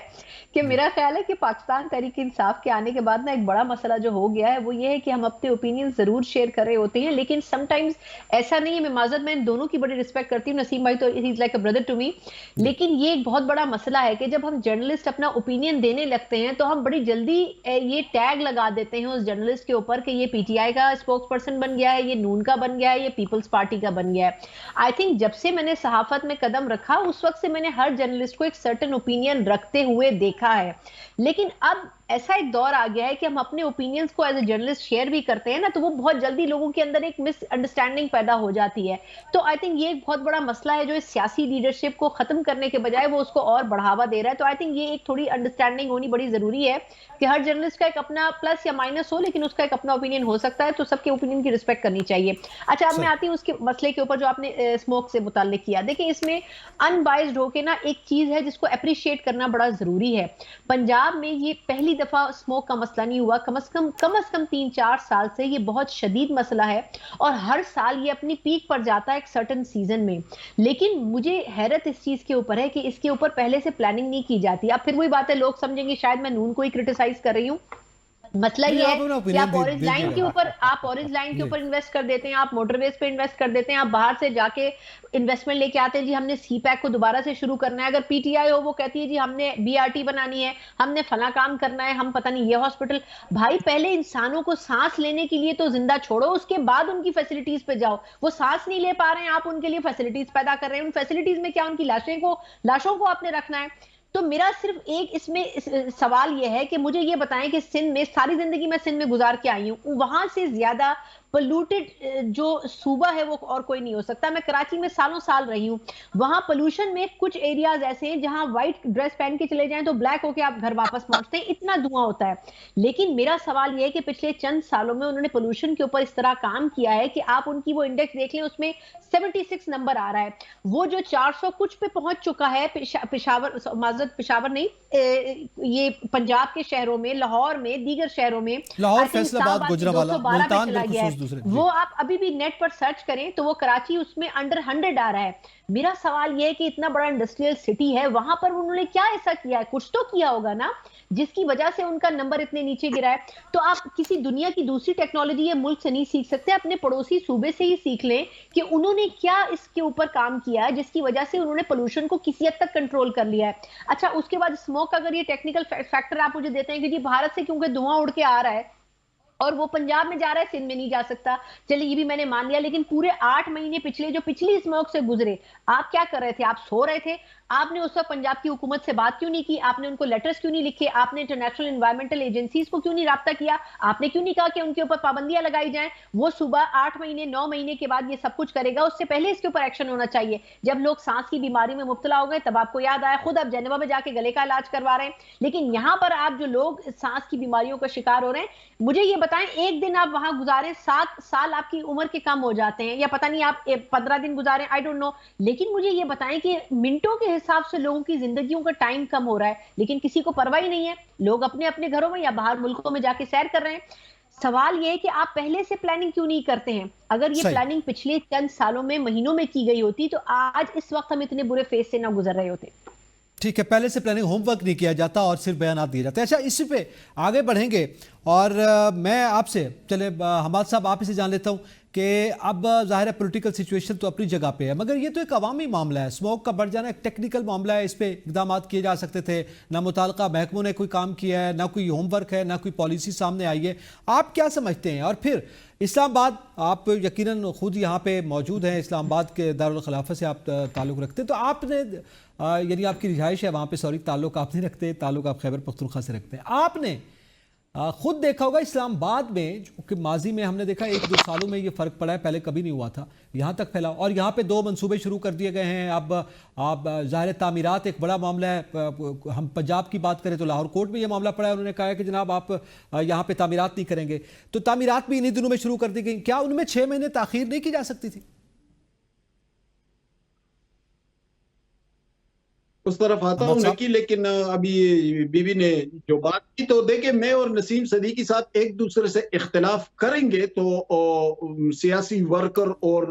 कि मेरा ख्याल है कि पाकिस्तान तहरीक इंसाफ के आने के बाद ना एक बड़ा मसला जो हो गया है वो ये है कि हम अपने ओपिनियन जरूर शेयर कर रहे होते हैं, लेकिन समटाइम्स ऐसा नहीं है। मैं माजरत, मैं इन दोनों की बड़ी रिस्पेक्ट करती हूँ, नसीम भाई तो he is like a brother to me, लेकिन ये एक बहुत बड़ा मसला है कि जब हम जर्नलिस्ट अपना ओपिनियन देने लगते हैं तो हम बड़ी जल्दी ये टैग लगा देते हैं उस जर्नलिस्ट के ऊपर कि ये पीटीआई का स्पोक्स पर्सन बन गया है, ये नून का बन गया है, ये पीपल्स पार्टी का बन गया है। आई थिंक जब से मैंने सहाफत में कदम रखा उस वक्त से मैंने हर जर्नलिस्ट को एक सर्टेन ओपिनियन रखते हुए देखा है, लेकिन अब ऐसा एक दौर आ गया है कि हम अपने ओपिनियंस को एज ए जर्नलिस्ट शेयर भी करते हैं ना, तो वो बहुत जल्दी लोगों के अंदर एक मिसअंडरस्टैंडिंग पैदा हो जाती है। तो आई थिंक ये एक बहुत बड़ा मसला है जो इस सियासी लीडरशिप को खत्म करने के बजाय वो उसको और बढ़ावा दे रहा है। तो आई थिंक ये एक थोड़ी अंडरस्टैंडिंग होनी बड़ी जरूरी है कि हर जर्नलिस्ट का एक अपना प्लस या माइनस हो, लेकिन उसका एक अपना ओपिनियन हो सकता है, तो सबके ओपिनियन की रिस्पेक्ट करनी चाहिए। अच्छा, अब मैं आती हूँ उसके मसले के ऊपर जो आपने स्मोक से मुताल्लिक किया। देखिए, इसमें अनबाइज्ड होके ना एक चीज है जिसको अप्रिशिएट करना बड़ा जरूरी है। पंजाब में ये पहली दफा स्मोक का मसला नहीं हुआ, कम से कम 3-4 साल से ये बहुत शदीद मसला है और हर साल ये अपनी पीक पर जाता है एक सर्टेन सीजन में। लेकिन मुझे हैरत इस चीज के ऊपर है कि इसके ऊपर पहले से प्लानिंग नहीं की जाती। अब फिर वही बात है, लोग समझेंगे शायद मैं नून को ही क्रिटिसाइज कर रही हूँ। मसला ये है कि आप ऑरेंज लाइन के ऊपर इन्वेस्ट कर देते हैं, आप मोटरवेज पे इन्वेस्ट कर देते हैं, आप बाहर से जाके इन्वेस्टमेंट लेके आते हैं, जी हमने सीपैक को दोबारा से शुरू करना है। अगर पीटीआई हो वो कहती है जी हमने बीआरटी बनानी है, हमने फला काम करना है, हम पता नहीं ये हॉस्पिटल। भाई पहले इंसानों को सांस लेने के लिए तो जिंदा छोड़ो, उसके बाद उनकी फैसिलिटीज पे जाओ। वो सांस नहीं ले पा रहे हैं, आप उनके लिए फैसिलिटीज पैदा कर रहे हैं। उन फैसिलिटीज में क्या उनकी लाशों को आपने रखना है? तो मेरा सिर्फ एक इसमें सवाल यह है कि मुझे ये बताएं कि सिंध में, सारी जिंदगी मैं सिंध में गुजार के आई हूं, वहां से ज्यादा पोल्यूटेड जो सूबा है वो और कोई नहीं हो सकता। मैं कराची में सालों साल रही हूं, वहां पोल्यूशन में कुछ एरियाज ऐसे हैं जहां व्हाइट ड्रेस पहन के चले जाएं तो ब्लैक होके आप घर वापस पहुंचते हैं, इतना धुआं होता है। लेकिन मेरा सवाल यह है कि पिछले चंद सालों में उन्होंने पोल्यूशन के ऊपर इस तरह काम किया है कि आप उनकी वो इंडेक्स देख लें, उसमें 76 नंबर आ रहा है। वो जो 400 कुछ पे पहुंच चुका है पेशावर नहीं, ये पंजाब के शहरों में, लाहौर में, दीगर शहरों में, लाहौर, फैसलाबाद, गुजरावाला, मुल्तान, वो आप अभी भी नेट पर सर्च करें तो वो कराची उसमें अंडर 100 आ रहा है। मेरा सवाल यह है कि इतना बड़ा इंडस्ट्रियल सिटी है, वहां पर उन्होंने क्या ऐसा किया है? कुछ तो किया होगा ना जिसकी वजह से उनका नंबर इतने नीचे गिरा है। तो आप किसी दुनिया की दूसरी टेक्नोलॉजी ये मुल्क से नहीं सीख सकते, अपने पड़ोसी सूबे से ही सीख लें कि उन्होंने क्या इसके ऊपर काम किया है जिसकी वजह से उन्होंने पोल्यूशन को किसी हद तक कंट्रोल कर लिया है। अच्छा, उसके बाद स्मोक, अगर ये टेक्निकल फैक्टर आप मुझे देते हैं कि जी भारत से क्योंकि धुआं उड़ के आ रहा है और वो पंजाब में जा रहा है, सिंध में नहीं जा सकता, चलिए ये भी मैंने मान लिया, लेकिन पूरे 8 महीने पिछली स्मोक से गुजरे, आप क्या कर रहे थे? आप सो रहे थे। आपने उस वक्त पंजाब की हुकूमत से बात क्यों नहीं की? आपने उनको लेटर्स क्यों नहीं लिखे? आपने इंटरनेशनल एनवायरमेंटल एजेंसीज को क्यों नहीं राब्ता किया? आपने क्यों नहीं कहा कि उनके ऊपर पाबंदियां लगाई जाएं? वो सुबह 8 महीने 9 महीने के बाद ये सब कुछ करेगा, उससे पहले इसके ऊपर एक्शन होना चाहिए। जब लोग सांस की बीमारी में मुब्तला हो गए तब आपको याद आया, खुद आप जेनेवा में जाके गले का इलाज करवा रहे हैं। लेकिन यहाँ पर आप जो लोग सांस की बीमारियों का शिकार हो रहे हैं, मुझे ये बताएं, एक दिन आप वहां गुजारे, 7 साल आपकी उम्र के कम हो जाते हैं, या पता नहीं आप 15 दिन गुजारे, आई डोंट नो, लेकिन मुझे ये बताएं कि मिनटों के हिसाब से लोगों की जिंदगियों का टाइम कम हो रहा है, लेकिन किसी को परवाह ही नहीं है। लोग अपने अपने घरों में या बाहर मुल्कों में जाके सैर कर रहे हैं। सवाल यह है कि आप पहले से प्लानिंग क्यों नहीं करते हैं? अगर ये प्लानिंग पिछले चंद सालों में, महीनों में की गई होती तो आज इस वक्त हम इतने बुरे फेज से ना गुजर रहे होते। ठीक है, पहले से प्लानिंग, होमवर्क नहीं किया जाता और सिर्फ बयान दिए जाते हैं। अच्छा, इसी पे आगे बढ़ेंगे और मैं आपसे, चले हमाद साहब आप इसे जान लेता हूँ कि अब ज़ाहिर है पॉलिटिकल सिचुएशन तो अपनी जगह पे है, मगर ये तो एक अवामी मामला है। स्मोक का बढ़ जाना एक टेक्निकल मामला है, इस पर इकदाम किए जा सकते थे, ना मुताल्लिका महकमों ने कोई काम किया है, ना कोई होमवर्क है, ना कोई पॉलिसी सामने आई है। आप क्या समझते हैं? और फिर इस्लामाबाद, आप यकीनन खुद यहाँ पे मौजूद हैं, इस्लामाबाद के दारुल खिलाफत से आप ताल्लुक़ रखते हैं, तो आपने यानी आपकी रिहाइश है वहाँ पे, सॉरी ताल्लुक़ आप नहीं रखते, ताल्लुक़ आप खैबर पख्तूनख्वा से रखते हैं। आपने खुद देखा होगा इस्लामाबाद में, जो कि माजी में हमने देखा 1-2 सालों में ये फर्क पड़ा है, पहले कभी नहीं हुआ था, यहाँ तक फैला। और यहाँ पे 2 मंसूबे शुरू कर दिए गए हैं। अब ज़ाहिर तामीरात एक बड़ा मामला है। हम पंजाब की बात करें तो लाहौर कोर्ट में ये मामला पड़ा है, उन्होंने कहा है कि जनाब आप यहाँ पे तामीरात नहीं करेंगे। तो तामीरात भी इन्हीं दिनों में शुरू कर दी गई। क्या उनमें 6 महीने ताखीर नहीं की जा सकती थी? उस तरफ आता हूँ नहीं, लेकिन अभी बीबी ने जो बात की, तो देखिए मैं और नसीम सदीकी साहब एक दूसरे से इख्तिलाफ करेंगे तो सियासी वर्कर और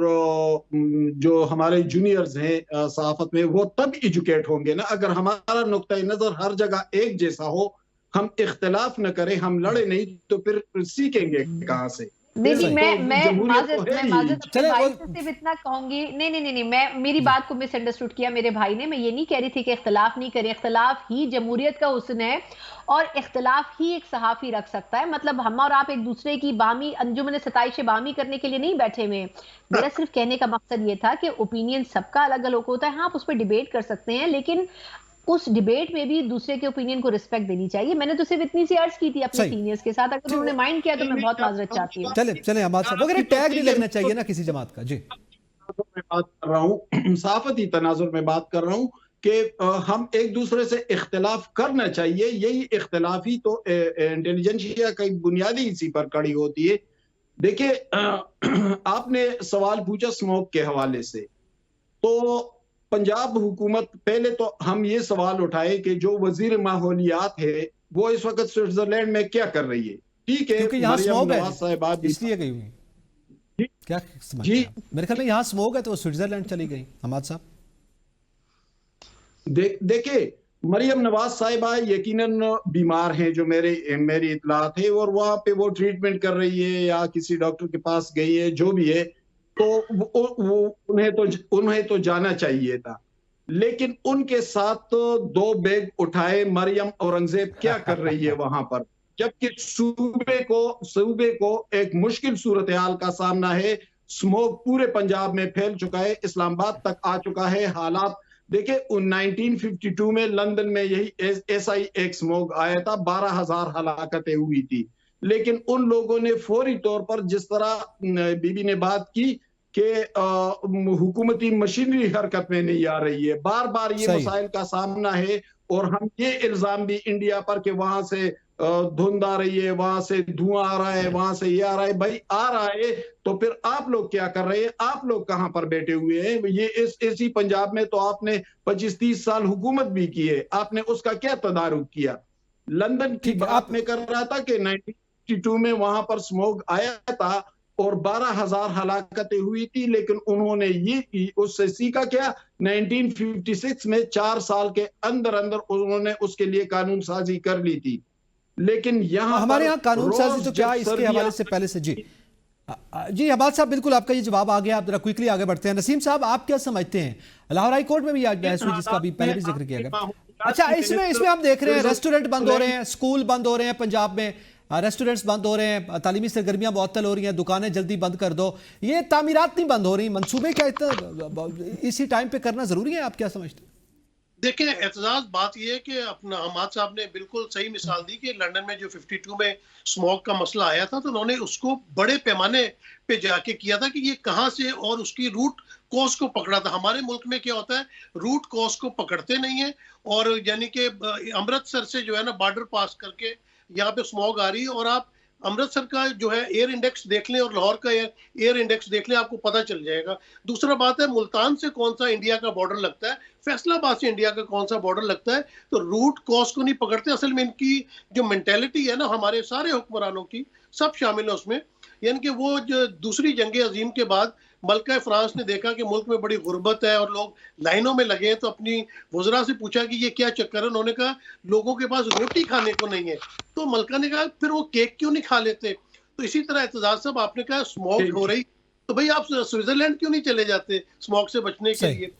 जो हमारे जूनियर्स हैं सहाफत में, वो तब एजुकेट होंगे ना। अगर हमारा नुक्ता नजर हर जगह एक जैसा हो, हम इख्तिलाफ न करें, हम लड़े नहीं, तो फिर सीखेंगे कहाँ से? नहीं, मैं माजरत चले, अपने भाई से सिर्फ इतना कहूंगी। नहीं, मैं मेरी बात को मिसअंडरस्टूड किया मेरे भाई ने। मैं ये नहीं कह रही थी कि इख्तिलाफ नहीं करें। इख्तिलाफ ही जमहूरियत का हुस्न है और इख्तिलाफ ही एक सहाफी रख सकता है। मतलब हम और आप एक दूसरे की बामी अंजुमन सताइश बामी करने के लिए नहीं बैठे हुए। मेरा सिर्फ कहने का मकसद ये था कि ओपिनियन सबका अलग अलग होता है। हाँ, आप उस पर डिबेट कर सकते हैं, लेकिन उस डिबेट में भी दूसरे के ओपिनियन को रिस्पेक्ट देनी चाहिए। मैंने तो सिर्फ इतनी सी अर्ज की थी अपने सीनियर्स के साथ। अगर उन्होंने माइंड किया तो मैं बहुत माजरत चाहती हूँ। चले हमारे साथ वगैरह टैग नहीं लगना चाहिए ना किसी जमात का। जी, मैं बात कर रहा हूँ, सहाफती तनाजुर में बात कर रहा हूँ कि हम एक दूसरे से इख्तिलाफ करना चाहिए। यही इख्तिलाफ ही तो इंटेलिजेंसिया का बुनियादी इसी पर खड़ी होती है। देखिए, आपने सवाल पूछा स्मोक के हवाले से, तो पंजाब हुकूमत, पहले तो हम ये सवाल उठाए कि जो वजीर माहौलियात है वो इस वक्त स्विट्जरलैंड में क्या कर रही है। ठीक है, क्योंकि यहाँ स्मोक है साहिबा इसलिए गई हुई। क्या समझते हैं? मेरे ख्याल में यहाँ स्मोक है तो स्विट्जरलैंड चली गई। हमाद साहब देखिए, मरियम नवाज साहिबा यकीनन बीमार हैं, जो मेरी इतलात है, और वहां पे वो ट्रीटमेंट कर रही है या किसी डॉक्टर के पास गई है, जो भी है, तो उन्हें तो जाना चाहिए था। लेकिन उनके साथ तो 2 बैग उठाए मरियम औरंगजेब क्या कर रही है वहां पर, जबकि सूबे को एक मुश्किल सूरत हाल का सामना है। स्मोक पूरे पंजाब में फैल चुका है, इस्लामाबाद तक आ चुका है। हालात देखिए, 1952 में लंदन में यही ऐसा ही एक स्मोक आया था, 12,000 हलाकतें हुई थी। लेकिन उन लोगों ने फौरी तौर पर, जिस तरह बीबी ने बात की कि हुकूमती मशीनरी हरकत में नहीं आ रही है, बार बार ये मसाइल का सामना है, और हम ये इल्जाम भी इंडिया पर कि वहां से धुंध आ रही है, वहां से धुआं आ रहा है, वहां से ये आ रहा है। भाई आ रहा है तो फिर आप लोग क्या कर रहे हैं? आप लोग कहां पर बैठे हुए हैं? ये इसी पंजाब में तो आपने 25-30 साल हुकूमत भी की है, आपने उसका क्या तदारुक किया? लंदन की बात में कर रहा था कि 1952 में वहां पर स्मोक आया था और 12,000 हलाकतें हुई थी, लेकिन उन्होंने ये उससे सीखा क्या? 1956 में 4 साल के अंदर उन्होंने उसके लिए कानून साजी कर ली थी। लेकिन यहाँ हमारे यहाँ कानून साजी तो क्या, इसके हवाले से पहले से जी हमाद साहब, बिल्कुल आपका ये जवाब आ गया। आप जरा क्विकली आगे बढ़ते हैं। नसीम साहब, आप क्या समझते हैं? लाहौर हाई कोर्ट में भी आज बहस हुई, जिसका भी पहले भी जिक्र किया गया। अच्छा, इसमें हम देख रहे हैं रेस्टोरेंट बंद हो रहे हैं, स्कूल बंद हो रहे हैं, पंजाब में रेस्टोरेंट्स बंद हो रहे हैं, तालीमी सरगर्मियां मुअत्तल हो रही हैं, दुकानें जल्दी बंद कर दो। ये तामीरात नहीं बंद हो रही, मंसूबे क्या इतना इसी टाइम पे करना जरूरी है? आप क्या समझते हैं? देखिए, एतजाज बात यह है कि अपना हमाद साहब ने बिल्कुल सही मिसाल दी कि लंदन में जो 52 में स्मोक का मसला आया था, तो उन्होंने उसको बड़े पैमाने पे जाके किया था कि ये कहां से, और उसकी रूट कॉज को पकड़ा था। हमारे मुल्क में क्या होता है, रूट कॉज को पकड़ते नहीं है, और यानी कि अमृतसर से जो है ना बॉर्डर पास करके यहाँ पे स्मोक आ रही है, और आप अमृतसर का जो है एयर इंडेक्स देख लें और लाहौर का एयर इंडेक्स देख लें, आपको पता चल जाएगा। दूसरा बात है, मुल्तान से कौन सा इंडिया का बॉर्डर लगता है, फैसलाबाद से इंडिया का कौन सा बॉर्डर लगता है। तो रूट कॉज को नहीं पकड़ते। असल में इनकी जो मेंटेलिटी है ना, हमारे सारे हुक्मरानों की, सब शामिल है उसमें। यानी कि वो जो दूसरी जंग अजीम के बाद मलका फ्रांस ने देखा कि मुल्क में बड़ी गुर्बत है और लोग लाइनों में लगे हैं, तो अपनी वज़रा से पूछा कि ये क्या चक्कर है। उन्होंने कहा लोगों के पास रोटी खाने को नहीं है। तो मलका ने कहा फिर वो केक क्यों नहीं खा लेते। तो इसी तरह एतजाज साहब, आपने कहा स्मोक हो रही, तो भाई आप स्विट्जरलैंड क्यों नहीं चले जाते स्मोक से बचने के लिए?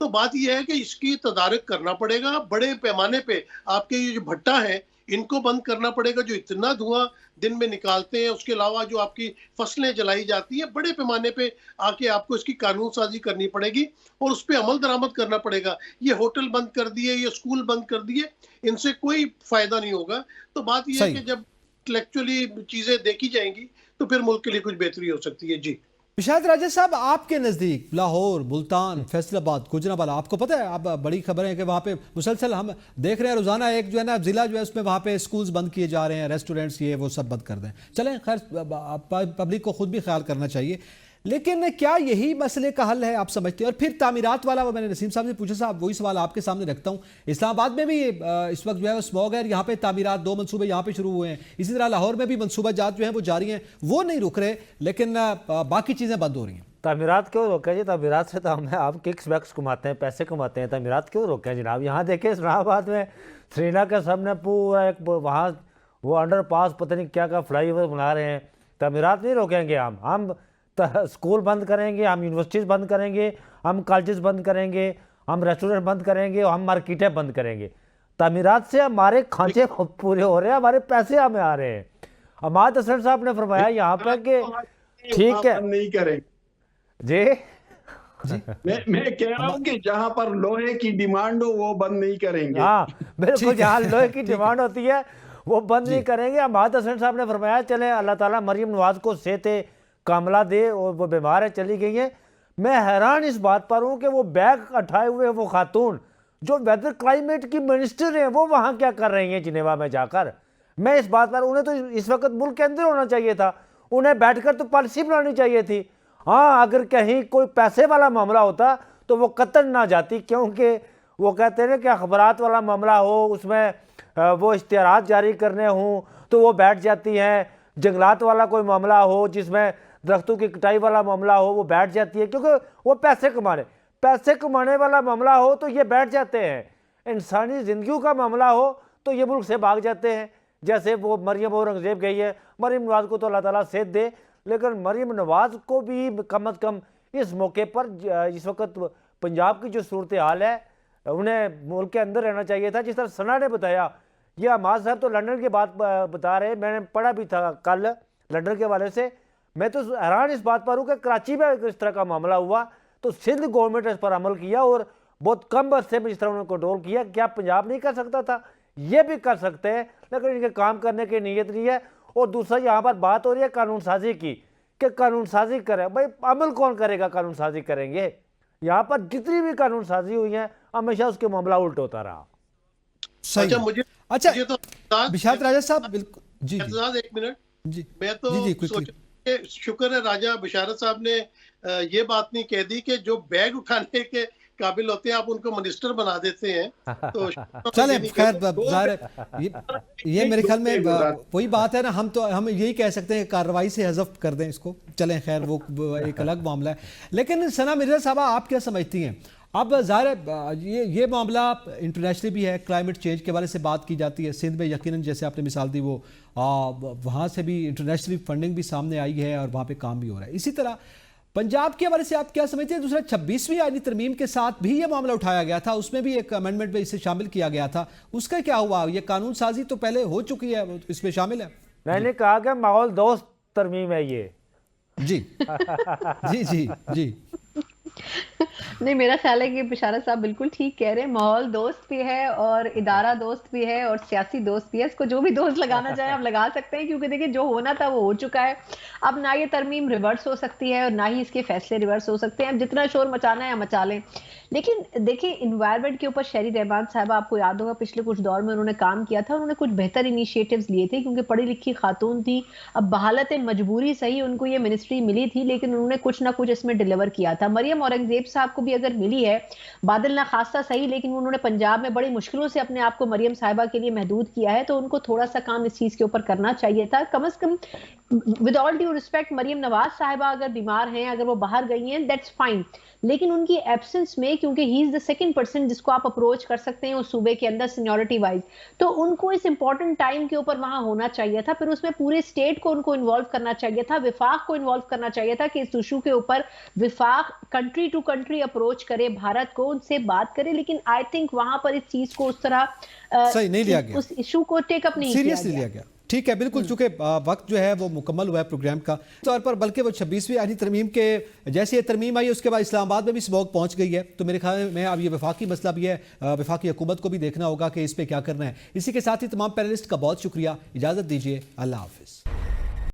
तो बात यह है कि इसकी तदारक करना पड़ेगा बड़े पैमाने पे। आपके ये जो भट्टा है, इनको बंद करना पड़ेगा, जो इतना धुआं दिन में निकालते हैं। उसके अलावा जो आपकी फसलें जलाई जाती हैं, बड़े पैमाने पे आके आपको इसकी कानून साजी करनी पड़ेगी और उस पर अमल दरामद करना पड़ेगा। ये होटल बंद कर दिए, ये स्कूल बंद कर दिए, इनसे कोई फायदा नहीं होगा। तो बात यह है कि जब इंटेलेक्चुअली चीजें देखी जाएंगी तो फिर मुल्क के लिए कुछ बेहतरी हो सकती है। जी शायद राजेश साहब, आपके नज़दीक लाहौर, मुल्तान, फैसलाबाद, गुजरांवाला, आपको पता है, अब बड़ी खबर है कि वहाँ पे मुसलसल हम देख रहे हैं रोजाना एक जो है ना जिला जो है उसमें वहाँ पे स्कूल्स बंद किए जा रहे हैं, रेस्टोरेंट्स ये वो सब बंद कर दें। चलें, खैर पब्लिक को खुद भी ख्याल करना चाहिए, लेकिन क्या यही मसले का हल है आप समझते हैं? और फिर तामीरात वाला, वो मैंने नसीम साहब से पूछा, साहब वही सवाल आपके सामने रखता हूँ। इस्लामाबाद में भी इस वक्त जो है स्मॉग है, यहाँ पे तामीरात 2 मनसूबे यहाँ पे शुरू हुए हैं, इसी तरह लाहौर में भी मनसूबा जात जो है वो जारी हैं, वो नहीं रुक रहे, लेकिन बाकी चीज़ें बंद हो रही हैं। तामीरात क्यों रोकें जी? तामीरात से तो हमें आप किक्स बैक्स कमाते हैं, पैसे कमाते हैं, तामीरात क्यों रोकें जनाब? यहाँ देखें इस्लामाबाद में श्रीनगर के सामने पूरा एक वहाँ वो अंडर पास पता नहीं क्या फ्लाई ओवर बना रहे हैं, तामीरात नहीं रोकेंगे हम स्कूल बंद करेंगे, हम यूनिवर्सिटीज़ बंद करेंगे, हम कॉलेजेस बंद करेंगे, हम रेस्टोरेंट बंद करेंगे और हम मार्केटें बंद करेंगे। तामीरात से हमारे खांचे पूरे हो रहे हैं, हमारे पैसे हमें आ रहे हैं। हमाद हसन साहब ने फरमाया यहाँ पर कि ठीक है नहीं करेंगे जी मैं कह रहा हूँ कि जहां पर लोहे की डिमांड हो वो बंद नहीं करेंगे। हाँ बिल्कुल, जहाँ लोहे की डिमांड होती है वो बंद नहीं करेंगे। हमाद हसन साहब ने फरमाया चले अल्लाह ताला मरियम नवाज को सेहत कामला दे, और वो बीमार है, चली गई है। मैं हैरान इस बात पर हूँ कि वो बैग उठाए हुए वो खातून जो वेदर क्लाइमेट की मिनिस्टर हैं वो वहाँ क्या कर रही हैं जिनेवा में जाकर? मैं इस बात पर, उन्हें तो इस वक्त मुल्क के अंदर होना चाहिए था, उन्हें बैठकर तो पॉलिसी बनानी चाहिए थी। हाँ, अगर कहीं कोई पैसे वाला मामला होता तो वो कतई ना जाती, क्योंकि वो कहते हैं कि अखबारात वाला मामला हो, उसमें वो इश्तिहारात जारी करने हों तो वो बैठ जाती हैं। जंगलात वाला कोई मामला हो, जिसमें दरख्तों की कटाई वाला मामला हो, वो बैठ जाती है, क्योंकि वो पैसे कमाने वाला मामला हो तो ये बैठ जाते हैं। इंसानी ज़िंदगी का मामला हो तो ये मुल्क से भाग जाते हैं। जैसे वो मरियम औरंगज़ेब गई है, मरियम नवाज़ को तो अल्लाह ताला सेहत दे, लेकिन मरियम नवाज़ को भी कम अज़ कम इस मौके पर, इस वक्त पंजाब की जो सूरत हाल है, उन्हें मुल्क के अंदर रहना चाहिए था। जिस तरह सना ने बताया, ये हमाद साहब तो लंदन की बात बता रहे, मैंने पढ़ा भी था कल लंदन के वाले से। मैं तो हैरान इस बात पर हूँ कि कराची में इस तरह का मामला हुआ तो सिंध गवर्नमेंट इस पर अमल किया और बहुत कम अरसे में इस तरह उन्होंने कंट्रोल किया। क्या पंजाब नहीं कर सकता था? ये भी कर सकते हैं, लेकिन इनके काम करने की नीयत नहीं है। और दूसरा, यहाँ पर बात हो रही है कानून साजी की, कि कानून साजी करें। भाई अमल कौन करेगा? कानून साजी करेंगे? यहाँ पर जितनी भी कानून साजी हुई है हमेशा उसके मामला उल्ट होता रहा। अच्छा, मुझे अच्छा बिशारत राजा साहब, बिल्कुल जी एक मिनट जी, मैं तो सोच शुक्र है राजा बिशारत साहब ने ये बात नहीं कह दी कि जो बैग उठाने के काबिल होते हैं आप उनको मिनिस्टर बना देते हैं। तो चले खैर, ये मेरे ख्याल में वही बात है ना, हम यही कह सकते हैं कार्रवाई से हज़फ कर दें इसको। चलें, खैर वो एक अलग मामला है। लेकिन सना मिर्जा साहबा, आप क्या समझती हैं? अब ज़ाहिर है ये मामला इंटरनेशनली भी है, क्लाइमेट चेंज के बारे से बात की जाती है। सिंध में यकीनन जैसे आपने मिसाल दी, वो वहाँ से भी इंटरनेशनली फंडिंग भी सामने आई है और वहाँ पे काम भी हो रहा है। इसी तरह पंजाब के हवाले से आप क्या समझते हैं? दूसरा, 26वीं आईनी तरमीम के साथ भी ये मामला उठाया गया था, उसमें भी एक अमेंडमेंट में इसे शामिल किया गया था, उसका क्या हुआ? ये कानून साजी तो पहले हो चुकी है, इसमें शामिल है। मैंने कहा कि माहौल दोस्त तरमीम है ये। जी जी जी जी नहीं, मेरा ख्याल है कि बिशारत साहब बिल्कुल ठीक कह रहे हैं। माहौल दोस्त भी है और इदारा दोस्त भी है और सियासी दोस्त भी है। इसको जो भी दोस्त लगाना चाहे आप लगा सकते हैं, क्योंकि देखिए जो होना था वो हो चुका है। अब ना ये तरमीम रिवर्स हो सकती है और ना ही इसके फैसले रिवर्स हो सकते हैं। अब जितना शोर मचाना है मचा लें। लेकिन देखिए, इन्वायरमेंट के ऊपर शहरी रहमान साहब, आपको याद होगा पिछले कुछ दौर में उन्होंने काम किया था, उन्होंने कुछ बेहतर इनिशिएटिव्स लिए थे, क्योंकि पढ़ी लिखी खातून थी। अब बहालत मजबूरी सही उनको ये मिनिस्ट्री मिली थी, लेकिन उन्होंने कुछ ना कुछ इसमें डिलीवर किया था। मरियम औरंगजेब साहब को भी अगर मिली है, बादल ना खासा सही, लेकिन उन्होंने पंजाब में बड़ी मुश्किलों से अपने आप को मरियम साहिबा के लिए महदूद किया है, तो उनको थोड़ा सा काम इस चीज के ऊपर करना चाहिए था। कम से कम with all due respect, Maryam Nawaz साहिबा अगर बीमार हैं, अगर वो बाहर गई हैं, दैट्स फाइन, लेकिन उनकी एब्सेंस में, क्योंकि he is the second person जिसको आप अप्रोच कर सकते हैं उस सूबे के अंदर सीनियरिटी वाइज, तो उनको इस इंपॉर्टेंट टाइम के ऊपर वहां होना चाहिए था। फिर उसमें पूरे स्टेट को उनको इन्वॉल्व करना चाहिए था, विफाक को इन्वॉल्व करना चाहिए था कि इस इशू के ऊपर विफाक कंट्री टू कंट्री अप्रोच करे, भारत को, उनसे बात करे। लेकिन आई थिंक वहां पर इस चीज को उस तरह सही नहीं लिया गया, उस इशू को टेकअप नहीं सीरियसली लिया गया। ठीक है, बिल्कुल, चूंकि वक्त जो है वो मुकम्मल हुआ है प्रोग्राम का तौर पर, बल्कि वो 26वीं आईनी तरमीम के जैसे ये तरमीम आई उसके बाद इस्लामाबाद में भी स्मोक पहुंच गई है, तो मेरे ख्याल में अब ये वफाकी मसला भी है, वफाकी हुकूमत को भी देखना होगा कि इस पर क्या करना है। इसी के साथ ही तमाम पैनलिस्ट का बहुत शुक्रिया, इजाज़त दीजिए, अल्लाह हाफिज़।